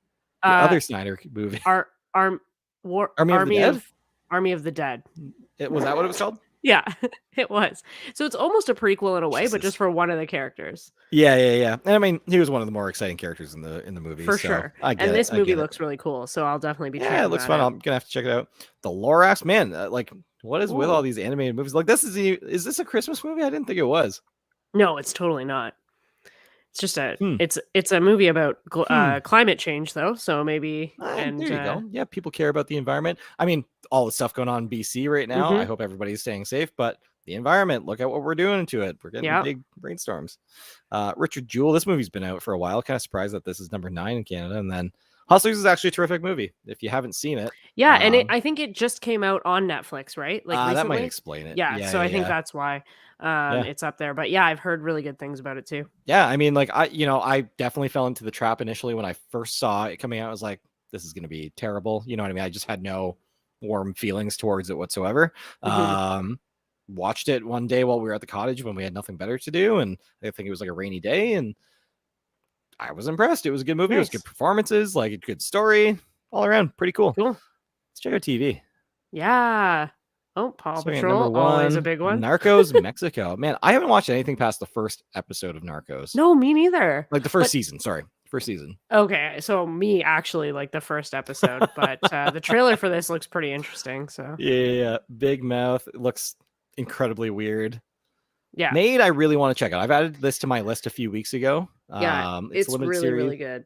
The uh, other Snyder movie, Ar Arm War Army of the Dead. Army of the Dead. It was that what it was called? Yeah, it was. So it's almost a prequel in a way, but just Jesus. for one of the characters. Yeah. And I mean, he was one of the more exciting characters in the movie, For so sure, I get and it. this I movie get it. looks really cool, so I'll definitely be Yeah, it checking looks that fun. out. I'm gonna have to check it out. The Lorax, man, like what is with all Ooh. these animated movies? Like is this a Christmas movie? I didn't think it was. No, it's totally not. It's just Hmm. it's a movie about Hmm. climate change though, so maybe There and, you go. Yeah, people care about the environment. I mean, all the stuff going on in BC right now. I mhm, hope everybody's staying safe, but the environment, look at what we're doing to it. We're getting yep. big rainstorms. Richard Jewell, this movie's been out for a while. Kind of surprised that this is number 9 in Canada. And then Hustlers is actually a terrific movie. If you haven't seen it, Yeah, and I think it just came out on Netflix, right? Like that might recently? explain it. Yeah, Yeah, so yeah, I think yeah, that's why yeah. it's up there. But yeah, I've heard really good things about it too. Yeah, I mean, like I definitely fell into the trap initially when I first saw it coming out. I was like, this is going to be terrible. You know what I mean? I just had no warm feelings towards it whatsoever. Hmm. Watched it one day while we were at the cottage when we had nothing better to do, and I think it was like a rainy day, and I was impressed. It was a good movie. It was good Nice. performances, like a good story, all around, pretty cool. Cool. Let's check out TV. Yeah. Oh, Paw Starting at number Patrol, always a one, big one. Narcos Mexico. Man, I haven't watched anything past the first episode of Narcos. No, me neither. Like the first But season, sorry. First season. okay, so me actually like the first episode, but the trailer for this looks pretty interesting. So Yeah, big mouth. It looks incredibly weird. yeah, Nate, I really want to check out. I've added this to my list a few weeks ago. yeah, It's a it's limited really series. really good.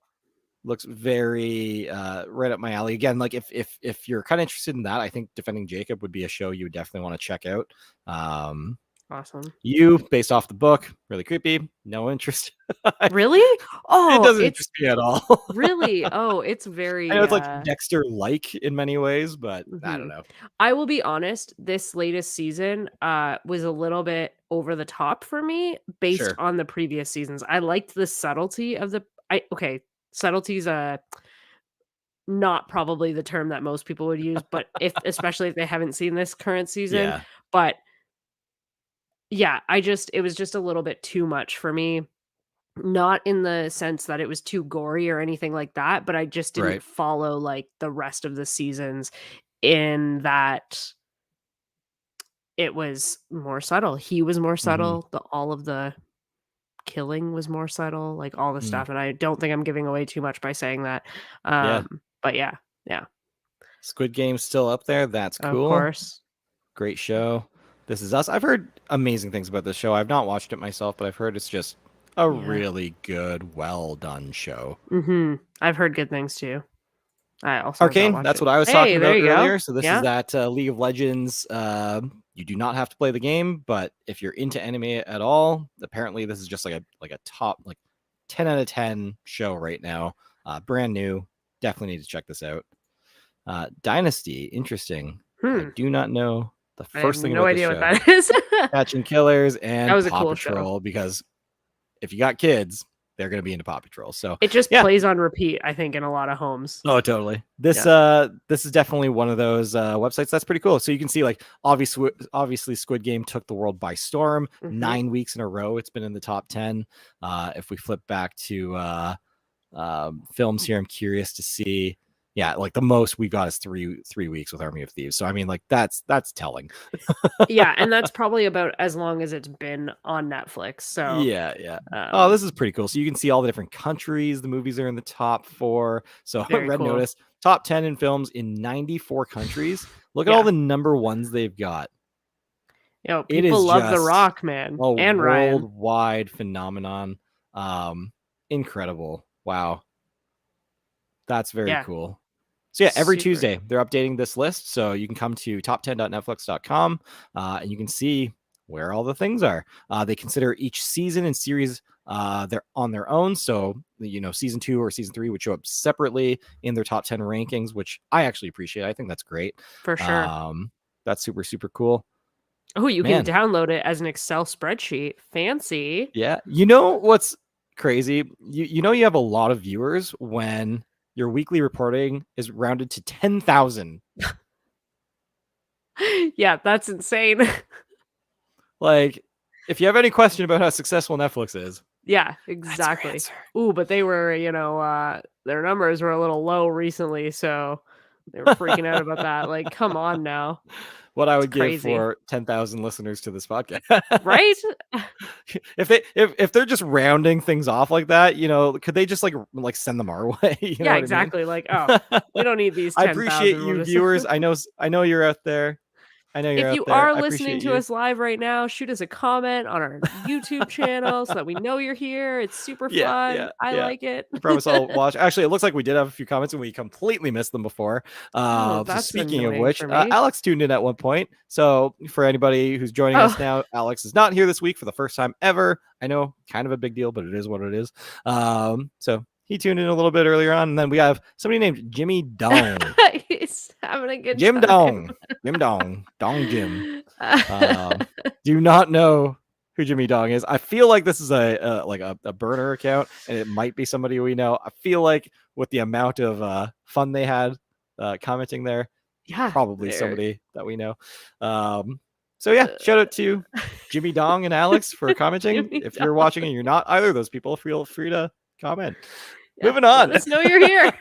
Looks very right up my alley. Again, like if you're kind of interested in that, I think Defending Jacob would be a show you would definitely want to check out. Awesome. You, based off the book, really creepy. No interest. Really? It Oh, doesn't it's interest me at all. really. Oh, it's I very. know it's like Dexter-like in many ways, but I don't Mhm. know. I will be honest, this latest season was a little bit over the top for me based Sure. on the previous seasons. I liked the subtlety of the okay, subtlety's not probably the term that most people would use, but if especially if they haven't seen this current season, Yeah. but yeah, it was just a little bit too much for me. Not in the sense that it was too gory or anything like that, but I just didn't Right. follow like the rest of the seasons in that it was more subtle. He was more Mm-hmm. subtle. All of the killing was more subtle, like all the Mm. stuff. And I don't think I'm giving away too much by saying that. Yeah. But yeah, yeah, Squid Game's still up there. That's of cool. course. Great show. This Is Us. I've heard amazing things about this show. I've not watched it myself, but I've heard it's just a Yeah. really good, well done show. I've heard good things too. I also have not Arcane, watched that's it. what I was Hey, talking there about you go. earlier. So this is Yeah. that League of Legends. You do not have to play the game, but if you're into anime at all, apparently this is just like a top like 10 out of 10 show right now. Brand new. Definitely need to check this out. Dynasty, interesting. I do not know the I have first thing no about this idea what show. that is. Catching Killers That and was a Paw cool show. Patrol, because if you got kids, they're going to be into Paw Patrol. So It just yeah. plays on repeat, I think, in a lot of homes. Oh, totally. This is definitely one of those websites that's pretty cool. So you can see, like, obviously Squid Game took the world by storm. 9 weeks in a row it's been in the top 10. If we flip back to films here, I'm curious to see. Yeah, like the most we got is three weeks with Army of Thieves. So I mean, like that's telling. Yeah, and that's probably about as long as it's been on Netflix. So Yeah. Oh, this is pretty cool. So you can see all the different countries the movies are in the top 4. So very Red cool. Notice, top 10 in films in 94 countries. Look at all the number ones they've got. Yo, It is people love The just Rock, man, a and Ryan. worldwide phenomenon. Incredible. Wow. That's very cool. So yeah, every Super. Tuesday they're updating this list. So you can come to top10.netflix.com and you can see where all the things are. They consider each season and series they're on their own. So season 2 or season 3 would show up separately in their top 10 rankings, which I actually appreciate. I think that's great. For sure. That's super, super cool. Oh, you can download it as an Excel spreadsheet. Fancy. Yeah. You know what's crazy? You have a lot of viewers when your weekly reporting is rounded to 10,000. Yeah, that's insane. Like, if you have any question about how successful Netflix is. Yeah, exactly. Ooh, but they were, their numbers were a little low recently, so they were freaking out about that. Like, come on now. What I would give for 10,000 listeners to this podcast. Right? If they're just rounding things off like that, could they just like send them our way? Yeah, exactly. I mean? Like, oh, we don't need these 10,000. I appreciate you viewers. I know you're out there. I know you're if out you there. are listening to us live right now, shoot us a comment on our YouTube channel so that we know you're here. It's super fun. I like it. I promise I'll watch. Actually, it looks like we did have a few comments and we completely missed them before. So speaking of which, Alex tuned in at one point. So for anybody who's joining us now, Alex is not here this week for the first time ever. I know, kind of a big deal, but it is what it is. So He tuned in a little bit earlier on, and then we have somebody named Jimmy Dong. He's having a good Jim time. Dong Jim. Do not know who Jimmy Dong is. I feel like this is a burner account, and it might be somebody we know. I feel like with the amount of fun they had commenting there, Yeah, probably somebody that we know. So yeah, shout out to Jimmy Dong and Alex for commenting. Jimmy If you're Dong. watching and you're not either of those people, feel free to comment. Yeah, Moving on. let us know you're here.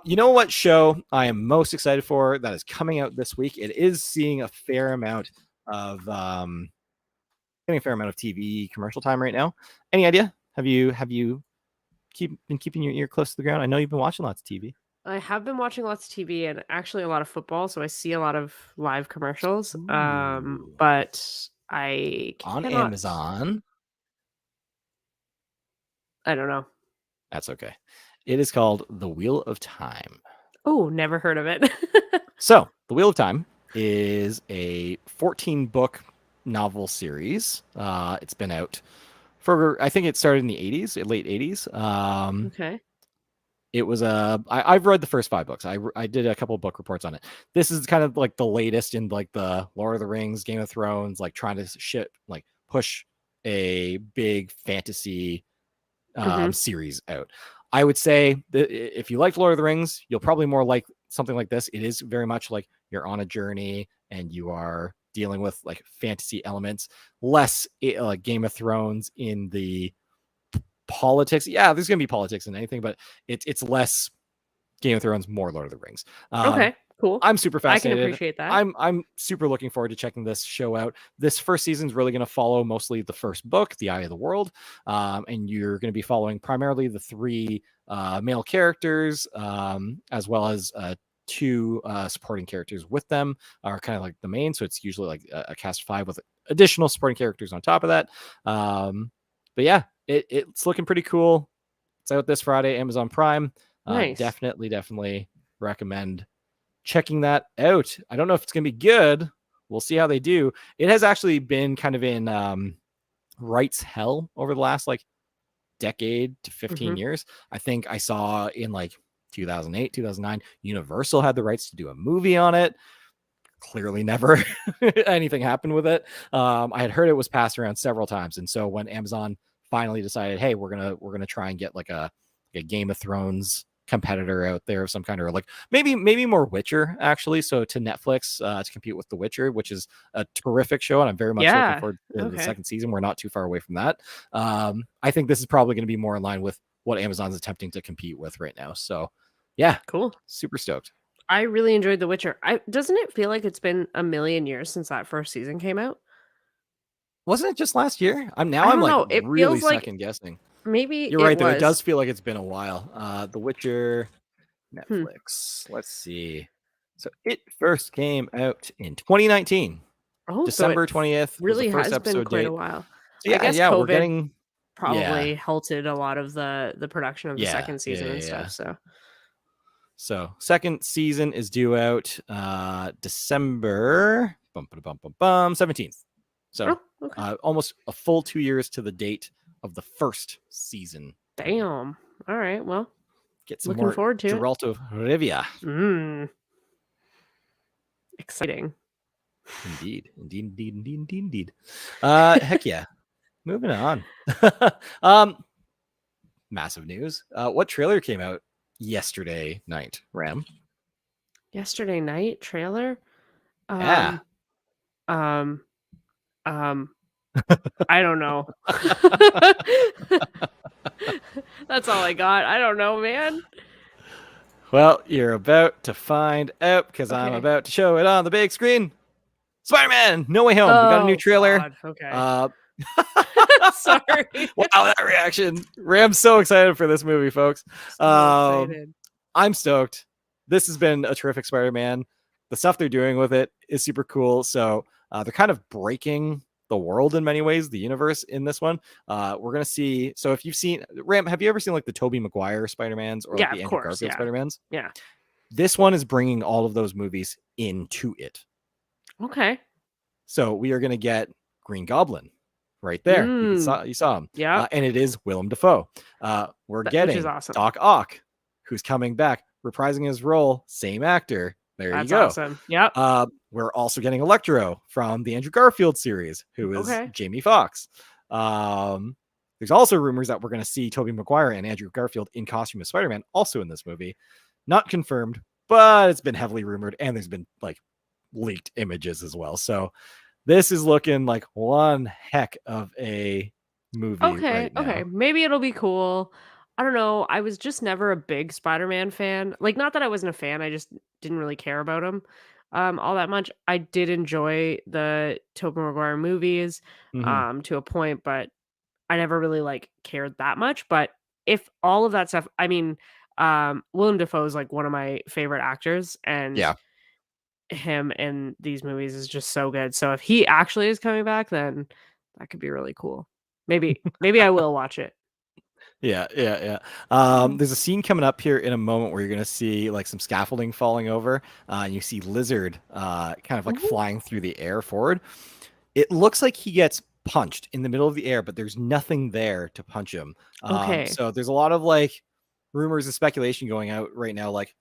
You know what show I am most excited for that is coming out this week? It is seeing a fair amount of getting a fair amount of TV commercial time right now. Any idea? Have you been keeping your ear close to the ground? I know you've been watching lots of TV. I have been watching lots of TV and actually a lot of football, so I see a lot of live commercials. Ooh. But I On cannot. Amazon. I don't know. That's okay. It is called The Wheel of Time. Oh, never heard of it. So, The Wheel of Time is a 14-book novel series. It's been out for, I think it started in the 80s, late 80s. Okay. It was I've read the first 5 books. I did a couple of book reports on it. This is kind of like the latest in like the Lord of the Rings, Game of Thrones, like trying to push a big fantasy series out. I would say that if you like Lord of the Rings, you'll probably more like something like this. It is very much like you're on a journey and you are dealing with like fantasy elements, less like Game of Thrones in the politics. Yeah, there's gonna be politics in anything, but it's less Game of Thrones, more Lord of the Rings. Okay, cool. I'm super fascinated. I can appreciate that. I'm super looking forward to checking this show out. This first season is really going to follow mostly the first book, The Eye of the World, and you're going to be following primarily the 3 male characters, as well as 2 supporting characters with them are kind of like the main. So it's usually like a cast of 5 with additional supporting characters on top of that. But yeah, it's looking pretty cool. It's out this Friday, Amazon Prime. Nice. Definitely recommend checking that out. I don't know if it's going to be good. We'll see how they do. It has actually been kind of in rights hell over the last like decade to 15 years. I think I saw in like 2008, 2009, Universal had the rights to do a movie on it. Clearly never anything happened with it. I had heard it was passed around several times. And so when Amazon finally decided, hey, we're gonna try and get like a Game of Thrones competitor out there of some kind, or like maybe more Witcher actually, so to Netflix to compete with The Witcher, which is a terrific show, and I'm very much looking forward to the second season. We're not too far away from that. I think this is probably going to be more in line with what Amazon's attempting to compete with right now. So yeah, cool, super stoked. I really enjoyed The Witcher. Doesn't it feel like it's been a million years since that first season came out? Wasn't it just last year? I'm like really second guessing. Maybe you're right, though. It does feel like it's been a while. The Witcher, Netflix. Let's see. So it first came out in 2019. December 20th. Really was the first has been quite date. a while. So yeah, COVID we're getting probably halted a lot of the production of the second season and stuff. So second season is due out December 17th. So almost a full 2 years to the date of the first season. Damn. All right. Well, get some looking forward to Geralt of Rivia. Exciting. Indeed. Heck yeah. Moving on. Massive news. What trailer came out yesterday night, Ram? Yesterday night trailer? Yeah. I don't know. That's all I got. I don't know, man. Well, you're about to find out because I'm about to show it on the big screen. Spider-Man, No Way Home. We got a new trailer. God. Okay. Sorry. Wow, that reaction. Ram's so excited for this movie, folks. So excited. I'm stoked. This has been a terrific Spider-Man. The stuff they're doing with it is super cool. So they're kind of breaking the world in many ways, the universe in this one. We're going to see. So if you've seen Ram, have you ever seen like the Tobey Maguire Spider-Mans or like the Andrew Garfield Spider-Mans? Yeah. This one is bringing all of those movies into it. Okay. So we are going to get Green Goblin. right there. Mm, You saw him, yep. and it is Willem Dafoe. We're Which is getting awesome. Doc Ock, who's coming back, reprising his role, same actor. There you That's go. awesome. Yep. We're also getting Electro from the Andrew Garfield series, who is Okay. Jamie Foxx. There's also rumors that we're going to see Tobey Maguire and Andrew Garfield in costume as Spider-Man, also in this movie. Not confirmed, but it's been heavily rumored, and there's been like leaked images as well. So this is looking like one heck of a movie Okay, right okay. now. Maybe it'll be cool. I don't know. I was just never a big Spider-Man fan. Like, not that I wasn't a fan, I just didn't really care about him all that much. I did enjoy the Tobey Maguire movies Mm-hmm. to a point, but I never really like cared that much. But if all of that stuff, I mean, Willem Dafoe is like one of my favorite actors, and Yeah. him in these movies is just so good. So if he actually is coming back, then that could be really cool. Maybe I will watch it. Yeah. Mhm. There's a scene coming up here in a moment where you're gonna see like some scaffolding falling over, and you see Lizard kind of like Ooh, flying through the air forward. It looks like he gets punched in the middle of the air, but there's nothing there to punch him. okay. So there's a lot of like rumors and speculation going out right now, like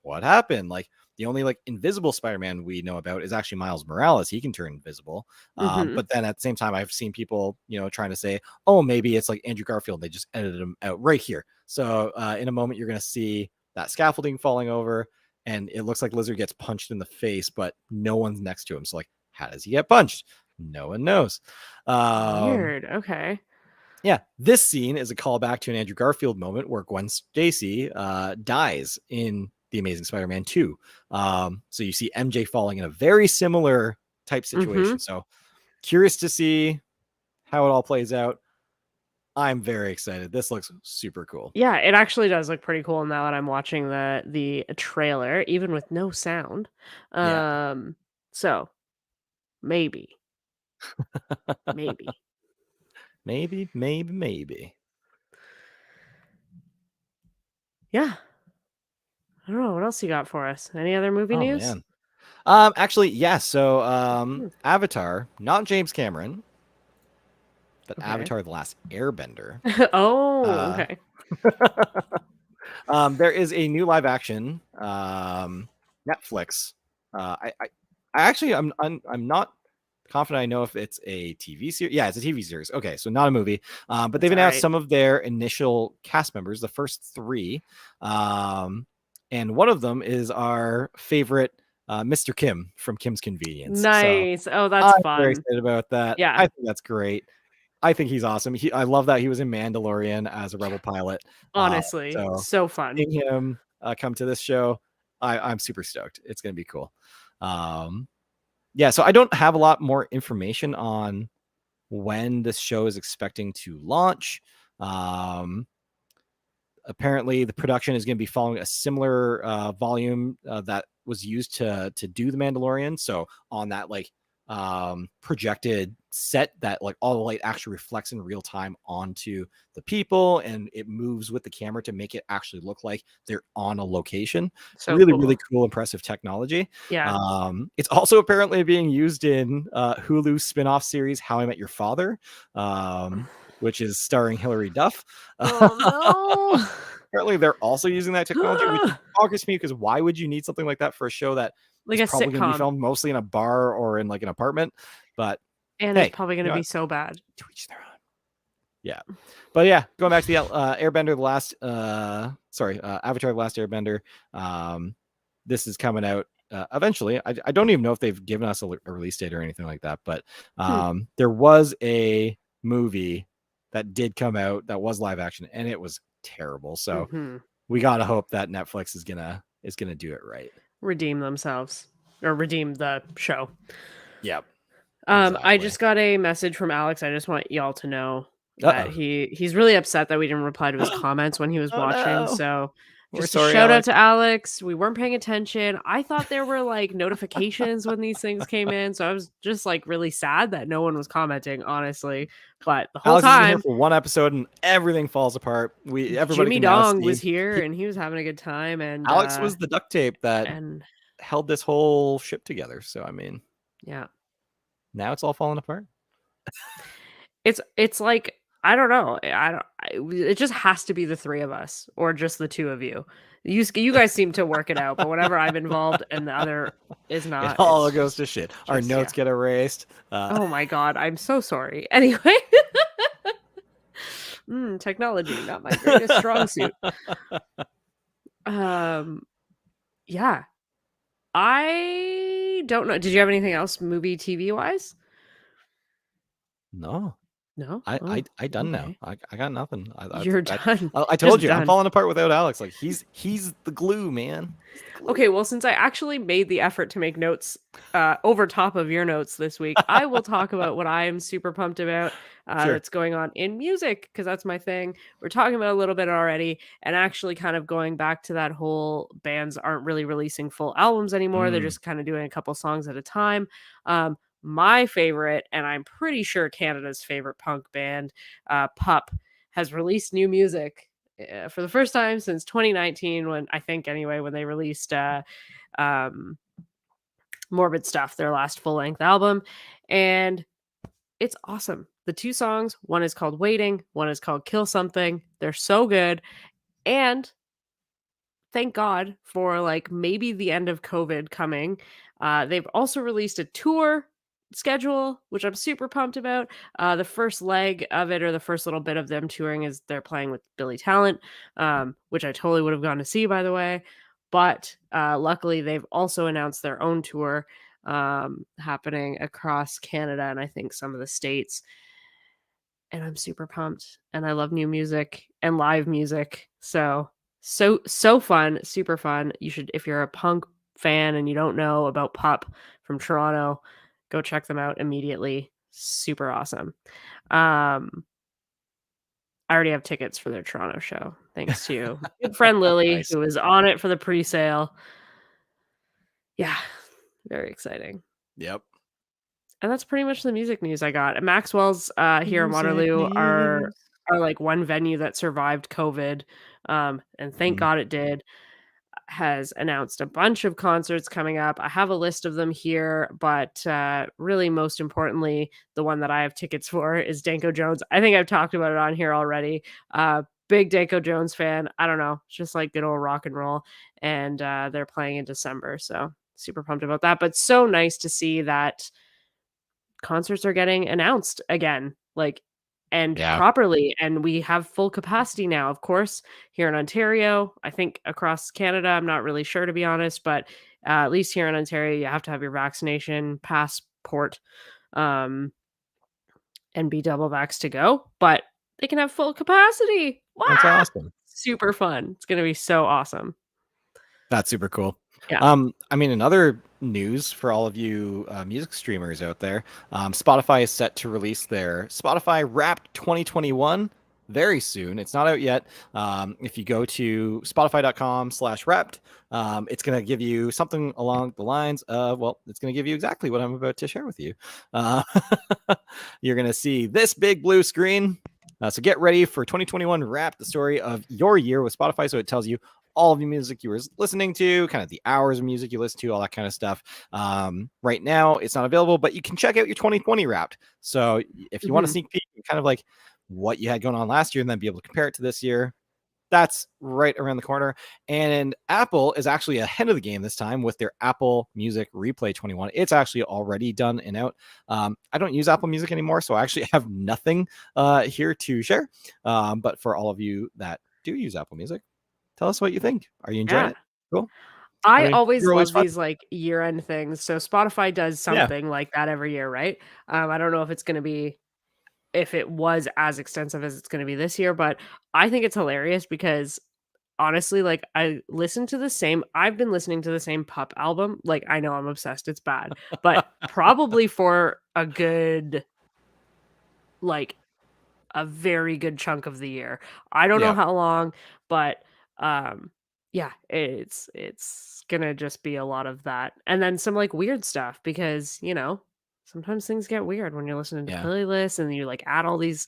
what happened? Like the only like invisible Spider-Man we know about is actually Miles Morales. He can turn invisible. Mhm. But then at the same time, I've seen people, trying to say, oh, maybe it's like Andrew Garfield. They just edited him out right here. So in a moment, you're going to see that scaffolding falling over, and it looks like Lizard gets punched in the face, but no one's next to him. So like, how does he get punched? No one knows. Um, Weird. Okay. yeah, this scene is a callback to an Andrew Garfield moment where Gwen Stacy dies in The Amazing Spider-Man 2. So you see MJ falling in a very similar type situation. Mhm. So curious to see how it all plays out. I'm very excited. This looks super cool. Yeah, it actually does look pretty cool now that I'm watching the trailer, even with no sound. Yeah, Um, so maybe, maybe. maybe. Yeah. I don't know what else you got for us. Any other movie Oh news? man. Actually, yeah. So, Hmm, Avatar, not James Cameron, but okay. Avatar: The Last Airbender. Oh, Uh, okay. there is a new live action Netflix. I actually I'm not confident I know if it's a TV series. Yeah, it's a TV series. Okay, so not a movie. But That's they've all announced right. some of their initial cast members, the first three, and one of them is our favorite Mr. Kim from Kim's Convenience. So Nice. Oh, that's I'm very fun. excited about that. Yeah, I think that's great. I think he's awesome. I love that he was in Mandalorian as a rebel pilot. honestly, So so fun. seeing him come to this show, I'm super stoked. It's going to be cool. Um, yeah, so I don't have a lot more information on when this show is expecting to launch. Um, Apparently the production is going to be following a similar volume that was used to do the Mandalorian. So on that like projected set that like all the light actually reflects in real time onto the people, and it moves with the camera to make it actually look like they're on a location. So Really cool. cool, impressive technology. Yeah. It's also apparently being used in Hulu spin-off series How I Met Your Father, which is starring Hilary Duff. Oh Apparently they're also using that technology, which no. boggers me because why would you need something like that for a show that Like is a probably going to be sitcom, filmed mostly in a bar or in like an apartment? But and it's hey, probably you gonna know be what? so bad. To each their own. Yeah, but yeah, going back to the Airbender, the last, Avatar: The Last Airbender. This is coming out eventually. I don't even know if they've given us a release date or anything like that, but Hmm. there was a movie that did come out that was live action, and it was terrible. So Mhm. we gotta hope that Netflix is gonna do it right. Redeem themselves or redeem the show. Yep, I exactly. just got a message from Alex. I just want y'all to know that Uh he's really upset that we didn't reply to his oh. comments when he was Oh watching. no, So we're just a sorry, shout out Alex. to Alex. We weren't paying attention. I thought there were like notifications when these things came in. So I was just like really sad that no one was commenting, honestly. But the whole Alex has been here time, for one episode and everything falls apart. Everybody Jimmy can now Dong was see here and he was having a good time. Alex was the duct tape that And held this whole ship together. So I mean, yeah. now it's all falling apart. It's like, I don't know. It just has to be the 3 of us or just the 2 of you. You guys seem to work it out, but whenever I'm involved and the other is It not, all it's goes to shit. Our just notes yeah. get erased. Oh my god, I'm so sorry. Anyway, technology, not my greatest strong suit. Um, yeah. I don't know. Did you have anything else movie TV wise? No. No? I I Oh, I done now. okay. I got nothing. You're That done. I told Just you I'm done. falling apart without Alex. Like he's the glue, man. He's the glue. Okay, well, since I actually made the effort to make notes over top of your notes this week, I will talk about what I am super pumped about Sure. that's going on in music because that's my thing. We're talking about a little bit already, and actually kind of going back to that whole bands aren't really releasing full albums anymore. They're Mm. just kind of doing a couple songs at a time. My favorite, and I'm pretty sure Canada's favorite punk band, Pup, has released new music for the first time since 2019, when I think anyway, when they released um Morbid Stuff, their last full-length album, and it's awesome. The two songs, one is called Waiting, one is called Kill Something. They're so good, and thank God for like maybe the end of COVID coming. They've also released a tour schedule, which I'm super pumped about. The first leg of it, or the first little bit of them touring, is they're playing with Billy Talent, which I totally would have gone to see, by the way. But luckily, they've also announced their own tour happening across Canada and I think some of the states. And I'm super pumped. And I love new music and live music. So fun, super fun. You should, if you're a punk fan and you don't know about Pup from Toronto, go check them out immediately. Super awesome. Um, I already have tickets for their Toronto show, thanks to good friend Lily, Nice. who was on it for the pre-sale. Yeah, very exciting. Yep. And that's pretty much the music news I got. And Maxwell's here in Music Waterloo news. are like one venue that survived COVID, and thank Mm. God it did, has announced a bunch of concerts coming up. I have a list of them here, but really, most importantly, the one that I have tickets for is Danko Jones. I think I've talked about it on here already. Big Danko Jones fan. I don't know, it's just like good old rock and roll, and they're playing in December, so super pumped about that. But so nice to see that concerts are getting announced again, like, and Yeah. properly, and we have full capacity now, of course, here in Ontario. I think across Canada, I'm not really sure, to be honest, but at least here in Ontario, you have to have your vaccination passport, um, and be double vaxxed to go, but they can have full capacity. That's Wow! awesome. Super fun. It's gonna be so awesome. That's super cool. Yeah. I mean, in other news for all of you music streamers out there, Spotify is set to release their Spotify Wrapped 2021 very soon. It's not out yet. If you go to spotify.com/wrapped, it's going to give you something along the lines of, well, it's going to give you exactly what I'm about to share with you. Uh, you're going to see this big blue screen. So get ready for 2021 Wrapped, the story of your year with Spotify. So it tells you all of the music you were listening to, kind of the hours of music you listen to, all that kind of stuff. Right now, it's not available, but you can check out your 2020 Wrapped. So if you want to Mhm. sneak peek, kind of like what you had going on last year, and then be able to compare it to this year, that's right around the corner. And Apple is actually ahead of the game this time with their Apple Music Replay 21. It's actually already done and out. I don't use Apple Music anymore, so I actually have nothing here to share. But for all of you that do use Apple Music, tell us what you think. Are you enjoying Yeah. it? Cool. I I mean, always you're always love fun. these, like, year-end things. So Spotify does Yeah. something like that every year, right? I don't know if it's gonna be, if it was as extensive as it's gonna be this year, but I think it's hilarious because honestly, like, I've been listening to the same Pup album. Like, I know I'm obsessed, it's bad, but probably for a good, like, a very good chunk of the year. I don't know Yeah. how long, but yeah, it's gonna just be a lot of that. And then some like weird stuff because, sometimes things get weird when you're listening to Yeah. playlists and you like add all these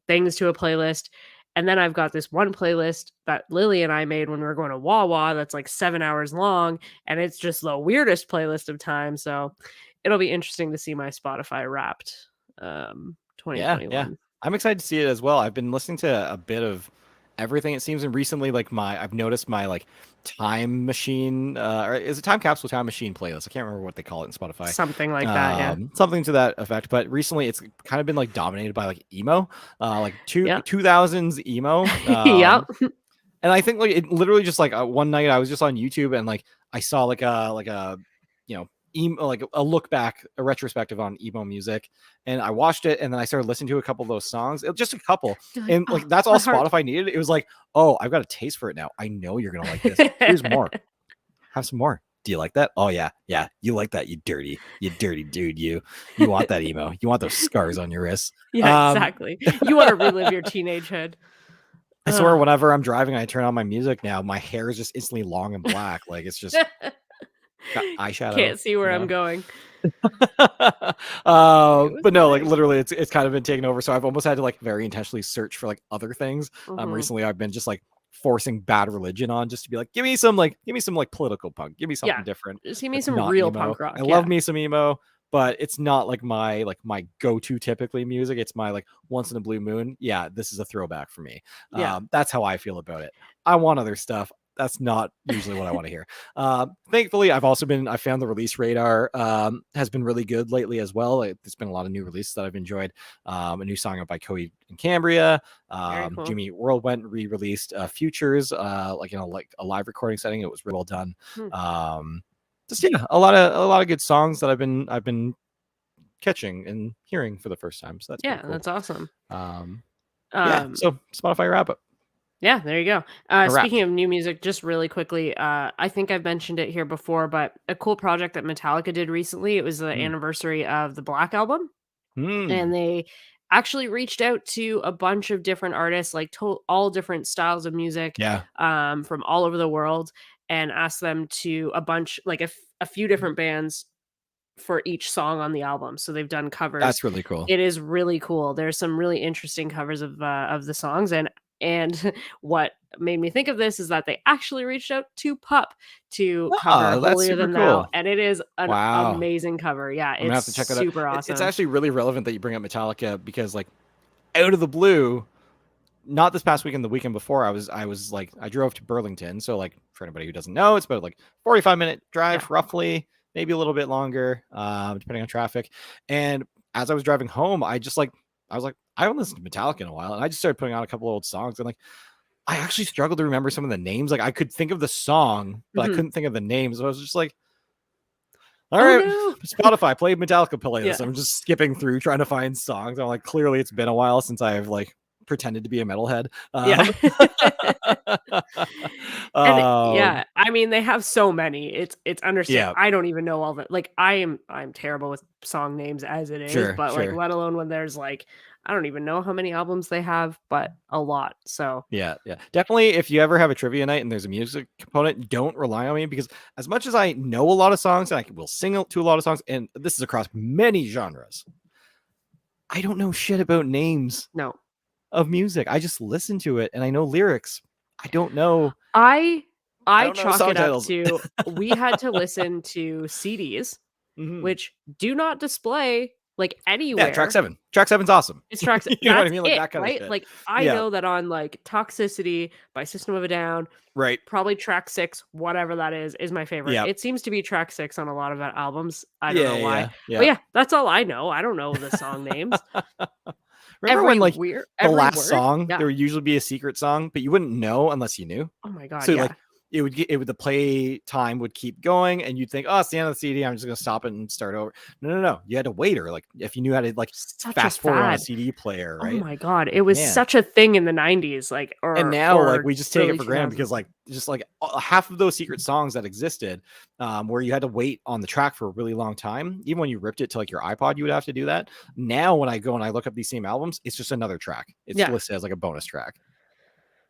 things to a playlist. And then I've got this one playlist that Lily and I made when we were going to Wawa that's like 7 hours long, and it's just the weirdest playlist of time. So it'll be interesting to see my Spotify Wrapped Yeah, yeah. 2021. I'm excited to see it as well. I've been listening to a bit of everything it seems, and recently like I've noticed my like time machine or is it time capsule time machine playlist. I can't remember what they call it in Spotify. Something like that, yeah. Something to that effect. But recently it's kind of been like dominated by like emo, like Yeah. 2000s emo. Yep. And I think like it literally just like one night I was just on YouTube and like I saw like a you know emo, like a look back, a retrospective on emo music, and I watched it and then I started listening to a couple of those songs, just a couple, You're like, and "Oh, like that's all my heart." Spotify needed. It was like, oh, I've got a taste for it now. I know you're gonna like this. Here's more. Have some more. Do you like that? Oh yeah, yeah, you like that, you dirty dude. You want that emo. You want those scars on your wrists. Yeah, exactly. You want to relive your teenage head. I swear, whenever I'm driving, I turn on my music now. My hair is just instantly long and black. Like it's just got eyeshadow. Can't see where I'm going. But no, like literally, it's kind of been taken over. So I've almost had to like very intentionally search for like other things. Recently, I've been just like forcing Bad Religion on just to be like, give me some like political punk, give me something different. Just give me some real emo. Punk rock. I love me some emo, but it's not like my go-to typically music. It's my like once in a blue moon. Yeah, this is a throwback for me. That's how I feel about it. I want other stuff. That's not usually what I want to hear. Thankfully, I found the release radar has been really good lately as well. There's been a lot of new releases that I've enjoyed. A new song by Coheed and Cambria. Cool. Jimmy World went and re-released Futures, like a live recording setting. It was really well done. Just a lot of good songs that I've been catching and hearing for the first time. So that's cool. That's awesome. So Spotify wrap up. Yeah, there you go. Speaking of new music, just really quickly, I think I've mentioned it here before, but a cool project that Metallica did recently. It was the anniversary of the Black Album, and they actually reached out to a bunch of different artists, like all different styles of music, from all over the world, and asked them to a few different bands for each song on the album. So they've done covers. That's really cool. It is really cool. There's some really interesting covers of the songs, and what made me think of this is that they actually reached out to Pup to cover Holier Than Thou, and it is an amazing cover. Yeah, I'm gonna have to check that out. Super awesome. It's actually really relevant that you bring up Metallica because like out of the blue, not this past weekend, the weekend before, I drove to Burlington. So like for anybody who doesn't know, it's about like 45-minute drive roughly, maybe a little bit longer, depending on traffic. And as I was driving home, I was like, I haven't listened to Metallica in a while, and I just started putting on a couple of old songs, and like I actually struggled to remember some of the names. Like I could think of the song, but I couldn't think of the names. So I was just like, all right, Spotify, play Metallica playlist. I'm just skipping through trying to find songs. I'm like, clearly it's been a while since I've like pretended to be a metalhead. I mean, they have so many. It's understandable. I don't even know all that. Like I'm terrible with song names as it is, but like let alone when there's like I don't even know how many albums they have, but a lot. So yeah, definitely. If you ever have a trivia night and there's a music component, don't rely on me, because as much as I know a lot of songs and I will sing to a lot of songs, and this is across many genres, I don't know shit about names. Of music. I just listen to it and I know lyrics. I don't know. I chalk it up to we had to listen to CDs, which do not display like anywhere. Yeah, track 7. Track 7's awesome. It's track 7. You know what I mean? Like that kind of shit. Like I know that on like Toxicity by System of a Down, right? Probably track 6, whatever that is my favorite. Yep. It seems to be track 6 on a lot of albums. I don't know why. Yeah. But yeah, that's all I know. I don't know the song names. Remember when like the last song there would usually be a secret song, but you wouldn't know unless you knew. Oh my god! So like it would the play time would keep going, and you'd think, oh, it's the end of the CD. I'm just gonna stop it and start over. No. You had to wait, or like if you knew how to like fast forward on a CD player, right? Oh my god, it was such a thing in the 90s, like and now like we just take it for granted because like just like half of those secret songs that existed, where you had to wait on the track for a really long time. Even when you ripped it to like your iPod, you would have to do that. Now when I go and I look up these same albums, it's just another track. It's listed as like a bonus track.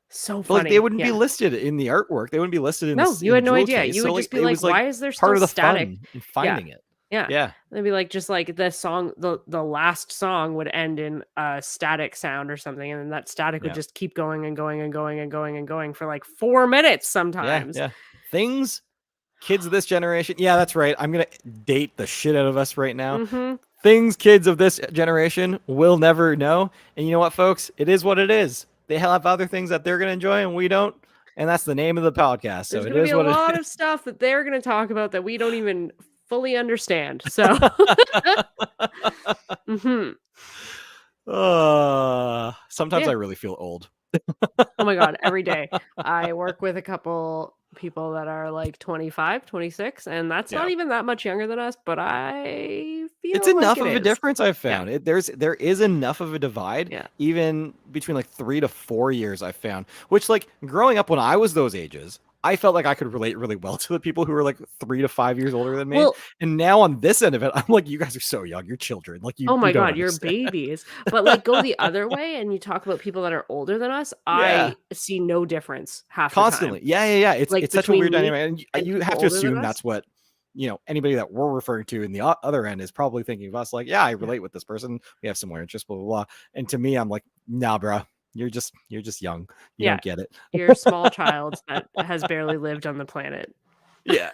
So funny. But, like they wouldn't be listed in the artwork. They wouldn't be listed in you had no idea. You would just be like, why is there still part of the static? Fun in finding it. Yeah. They'd be like, just like the song, the last song would end in a static sound or something, and then that static would just keep going and going and going and going and going for like 4 minutes sometimes. Yeah. Things kids of this generation. Yeah, that's right. I'm gonna date the shit out of us right now. things kids of this generation will never know. And you know what, folks? It is what it is. They have other things that they're going to enjoy and we don't. And that's the name of the podcast. So There's it gonna be is a what it lot is. of stuff that they're gonna talk about that we don't even fully understand. So Mhm. Sometimes Yeah. I really feel old. Oh my god, every day. I work with a couple people that are like 25, 26, and that's Yeah. not even that much younger than us, but I It's feel like enough it of a is. difference I've Yeah. found. There is enough of a divide Yeah. even between like 3 to 4 years I've found, which like growing up when I was those ages, I felt like I could relate really well to the people who were like 3 to 5 years older than me. Well, And now on this end of it, I'm like, you guys are so young. You're children. Like oh you my don't god, you're understand. babies. But, like, go the other way and you talk about people that are older than us, Yeah. I see no difference half the time. Constantly. Yeah. Like, It's such a weird between me dynamic. And and you people have to older than assume us. that's what anybody that we're referring to in the other end is probably thinking of us like, yeah, I Yeah. relate with this person. We have similar interests, blah, blah, blah. And to me, I'm like, nah, bro, you're just young. You Yeah. don't get it. You're a small child that has barely lived on the planet. Yeah.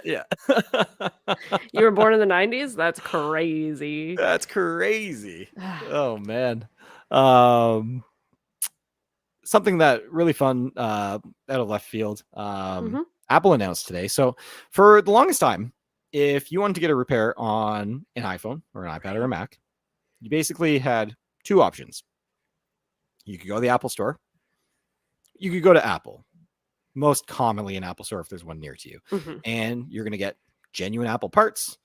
You were born in the '90s? That's crazy. That's crazy. Oh man. Um Something that really fun out of left field. Mhm. Apple announced today. So for the longest time, if you wanted to get a repair on an iPhone or an iPad or a Mac, you basically had two options. You could go to the Apple store. You could go to Apple, most commonly an Apple store if there's one near to you. Mhm. And you're going to get genuine Apple parts.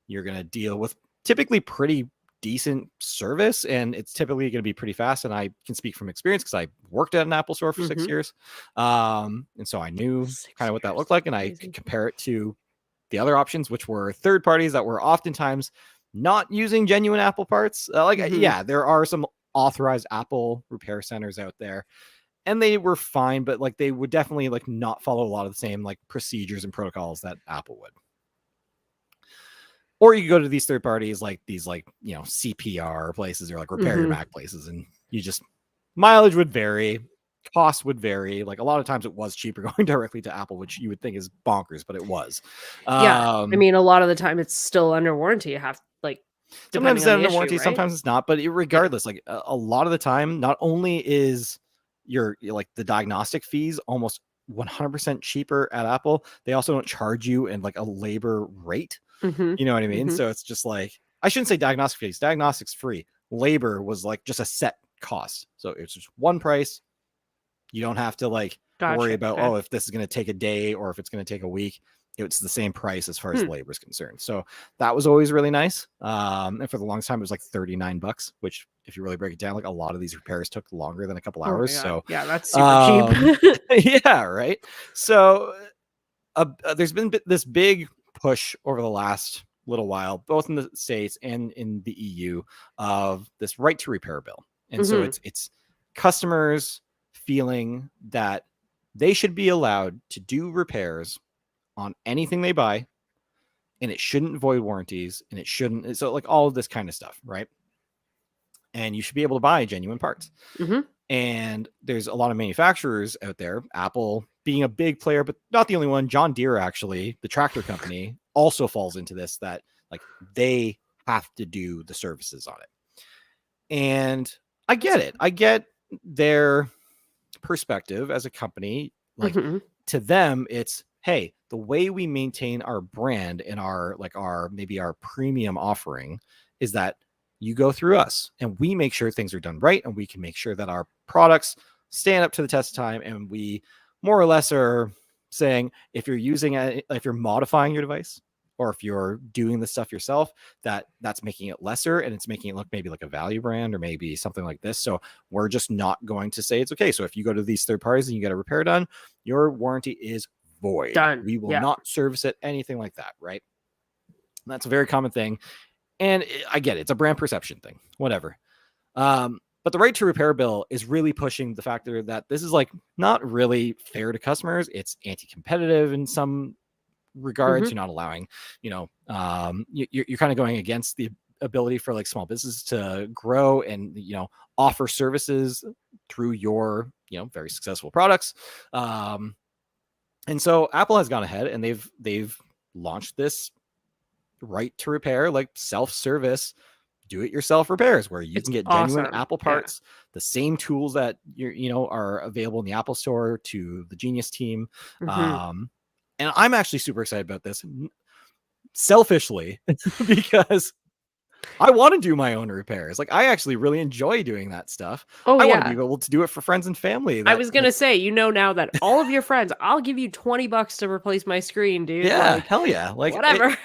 You're going to deal with typically pretty decent service, and it's typically going to be pretty fast. And I can speak from experience because I worked at an Apple store for 6 Mhm. years. And so I knew 6 kind of what that years. looked like, and I could Crazy. compare it to the other options, which were third parties that were oftentimes not using genuine Apple parts. Mhm. Yeah, there are some authorized Apple repair centers out there, and they were fine, but like they would definitely like not follow a lot of the same like procedures and protocols that Apple would. Or you could go to these third parties like these like CPR places or like repair your Mhm. Mac places, and you just mileage would vary, cost would vary. Like a lot of times it was cheaper going directly to Apple, which you would think is bonkers, but it was. Yeah. I um mean, a lot of the time it's still under warranty. You have like, Sometimes depending it's on the under issue, warranty, right? sometimes it's not. But Yeah. regardless, like a lot of the time, not only is like the diagnostic fees almost 100% cheaper at Apple, they also don't charge you in like a labor rate. Mhm. You know what I mean? Mhm. So it's just like, I shouldn't say diagnostic fees. Diagnostics free. Labor was like just a set cost. So it's just one price. You don't have to like worry Gotcha. about, Okay. oh, if this is going to take a day or if it's going to take a week. It's the same price as far as Hmm. labor is concerned. So that was always really nice. And for the longest time, it was like $39, which if you really break it down, like a lot of these repairs took longer than a couple Oh my hours. god. So, Yeah, that's super cheap. yeah, right. So there's been this big push over the last little while, both in the States and in the EU, of this right to repair bill. And so Mhm. it's customers feeling that they should be allowed to do repairs on anything they buy, and it shouldn't void warranties, and it shouldn't, so like all of this kind of stuff, right? And you should be able to buy genuine parts. Mhm. And there's a lot of manufacturers out there, Apple being a big player, but not the only one. John Deere, actually, the tractor company, also falls into this, that like they have to do the services on it. And I That's get it. I get their perspective as a company. Like Mhm. to them, it's, hey, the way we maintain our brand and our like our maybe our premium offering is that you go through us and we make sure things are done right, and we can make sure that our products stand up to the test of time. And we more or less are saying, if you're using it, if you're modifying your device, or if you're doing the stuff yourself, that's making it lesser, and it's making it look maybe like a value brand or maybe something like this. So we're just not going to say it's okay. So if you go to these third parties and you get a repair done, your warranty is void. Done. We will Yeah. not service it, anything like that, right? And that's a very common thing. And I get it. It's a brand perception thing, whatever. But the right to repair bill is really pushing the factor that this is like not really fair to customers. It's anti-competitive in some regards. Mhm. You're not allowing, you're kind of going against the ability for like small businesses to grow and offer services through your very successful products. And so Apple has gone ahead and they've launched this right to repair, like self-service do-it-yourself repairs where you It's can get genuine awesome. Apple Yeah. parts, the same tools that are available in the Apple Store to the Genius team. Mhm. And I'm actually super excited about this, selfishly, because I want to do my own repairs. Like, I actually really enjoy doing that stuff. Oh, I want to be yeah. able to do it for friends and family. I That, was like, gonna say, now that all of your friends, I'll give you $20 to replace my screen, dude. yeah, Like, hell yeah. Like, whatever.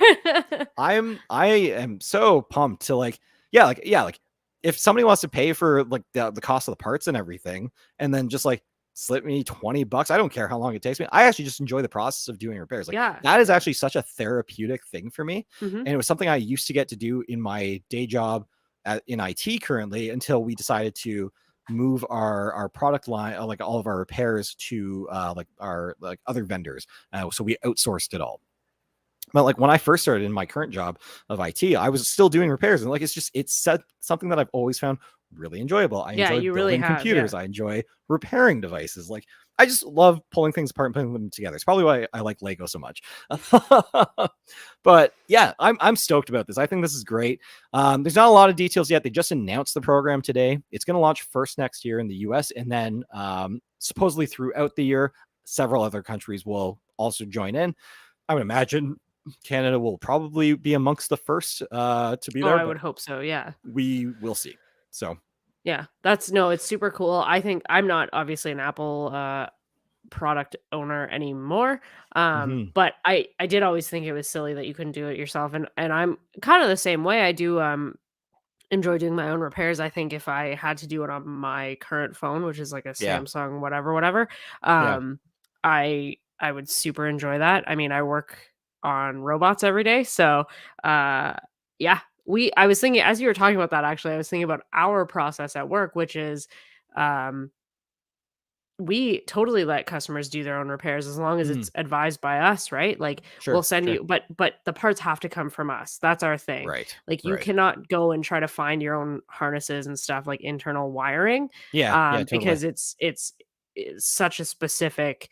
I am so pumped to, like, like if somebody wants to pay for like the cost of the parts and everything, and then just like slip me $20, I don't care how long it takes me. I actually just enjoy the process of doing repairs. Like, Yeah. that is actually such a therapeutic thing for me. Mhm. And it was something I used to get to do in my day job in IT currently, until we decided to move our product line, like all of our repairs, to like our like other vendors. So we outsourced it all. But like when I first started in my current job of IT, I was still doing repairs, and like it's something that I've always found really enjoyable. I Yeah, enjoy you really building have, yeah. computers. I enjoy repairing devices. Like, I just love pulling things apart and putting them together. It's probably why I like Lego so much. But yeah, I'm stoked about this. I think this is great. There's not a lot of details yet. They just announced the program today. It's going to launch first next year in the US, and then supposedly throughout the year, several other countries will also join in. I would imagine Canada will probably be amongst the first to be Oh, there, I but would hope so, yeah. we will see. So, Yeah. It's super cool. I think I'm not obviously an Apple, product owner anymore, mhm. but I did always think it was silly that you couldn't do it yourself, and I'm kinda the same way. I do, enjoy doing my own repairs. I think if I had to do it on my current phone, which is like a Yeah, Samsung whatever, yeah. I would super enjoy that. I mean, I work on robots every day, so uh yeah. I was thinking as you were talking about that actually, I was thinking about our process at work, which is um we totally let customers do their own repairs as long as Mm, it's advised by us, right? Like, we'll sure, send sure. you but the parts have to come from us. That's our thing. Right, Like, you right. cannot go and try to find your own harnesses and stuff, like internal wiring, Yeah, yeah, totally. because it's such a specific,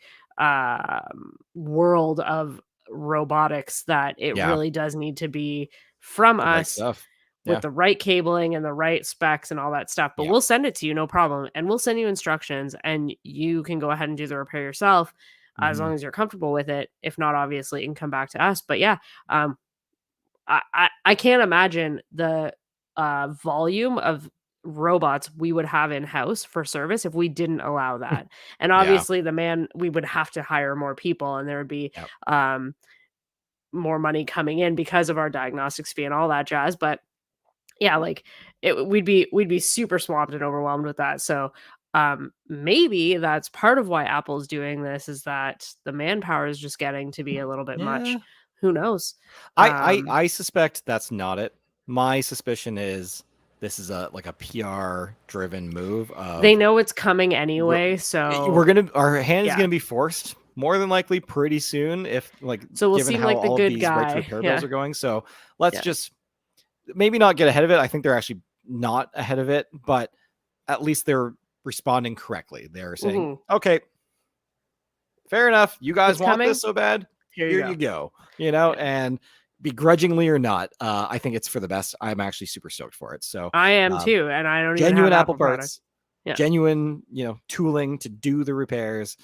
world of robotics that it Yeah, really does need to be from the right us stuff. with Yeah, the right cabling and the right specs and all that stuff, but yeah. we'll send it to you, no problem, and we'll send you instructions, and you can go ahead and do the repair yourself as Hmm. long as you're comfortable with it. If not, obviously, you can come back to us, but yeah, um, I can't imagine the, volume of robots we would have in-house for service if we didn't allow that, and Yeah, obviously, we would have to hire more people, and there would be, yeah. um, more money coming in because of our diagnostics fee and all that jazz, but yeah, like we'd be super swamped and overwhelmed with that. So maybe that's part of why Apple's doing this is that the manpower is just getting to be a little bit much. Yeah. Who knows? I suspect that's not it. My suspicion is this is a like a PR driven move They of know it's coming we're, anyway, we're so gonna our hand is yeah. gonna be forced more than likely pretty soon, if like So we'll given seem how like the all of good these right to guy. repair bills Yeah. are going. So let's Yeah. just maybe not get ahead of it. I think they're actually not ahead of it, but at least they're responding correctly. They're saying, Mhm. okay, fair enough. You If guys it's want this coming, so bad? here you Here you go. go. Yeah. And begrudgingly or not, I think it's for the best. I'm actually super stoked for it. So, I am um, too, and I don't even have genuine Apple Apple product. parts, Yeah. genuine, tooling to do the repairs.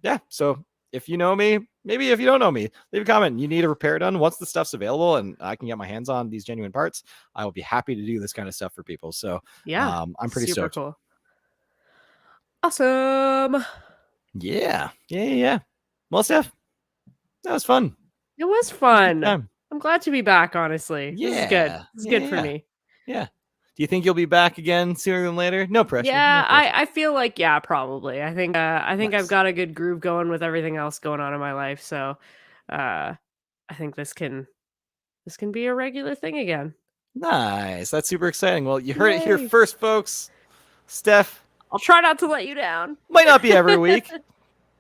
Yeah. So if you know me, maybe if you don't know me, leave a comment. You need a repair done. Once the stuff's available and I can get my hands on these genuine parts, I will be happy to do this kind of stuff for people. So, Yeah. I'm pretty Super stoked. cool. Awesome. Yeah. Yeah. Yeah. Yeah. Well, Steph, that was fun. It It was was a good fun. time. I'm glad to be back, honestly. This is good. Yeah. This is Yeah. good for Yeah. me. Yeah. Do you think you'll be back again sooner than later? No pressure. No Yeah, pressure. I feel like yeah, probably. I think I've Nice. got a good groove going with everything else going on in my life, so uh I think this can be a regular thing again. Nice. That's super exciting. Well, you heard it here Yay. first, folks. Steph I'll try not to let you down. might not be every week,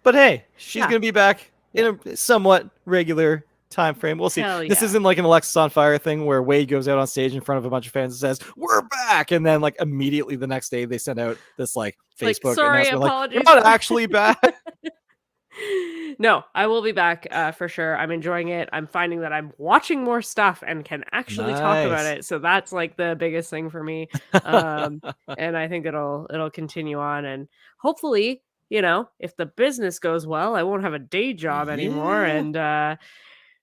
but hey, she's Yeah. gonna be back Yeah. in a somewhat regular time frame. We'll see. Hell This yeah. isn't like an Alexis on Fire thing where Wade goes out on stage in front of a bunch of fans and says, "We're back," and then like immediately the next day they send out this like Like, Facebook sorry, announcement like, "We're apologies not for actually back." No, I will be back for sure. I'm enjoying it. I'm finding that I'm watching more stuff and can actually talk about Nice. it. So that's like the biggest thing for me. Um, and I think it'll continue on, and hopefully, if the business goes well, I won't have a day job anymore, Yeah.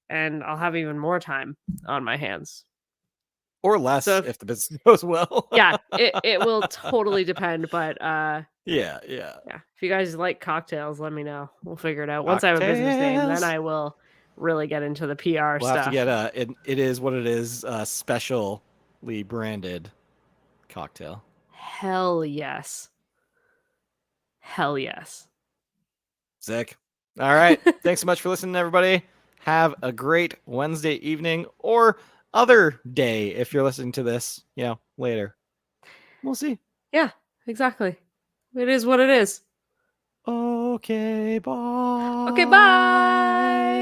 and I'll have even more time on my hands. Or So less if the business goes well. yeah, it will totally depend, but Yeah, yeah. yeah, if you guys like cocktails, let me know. We'll figure it out. Once I have a business name, then Cocktails. I will really get into the PR We'll have to stuff. get it is what it is, specially branded cocktail. Hell yes. Hell yes. Sick. All right. Thanks so much for listening, everybody. Have a great Wednesday evening or other day if you're listening to this, later. We'll see. Yeah, exactly. It is what it is. Okay, Okay, bye. bye.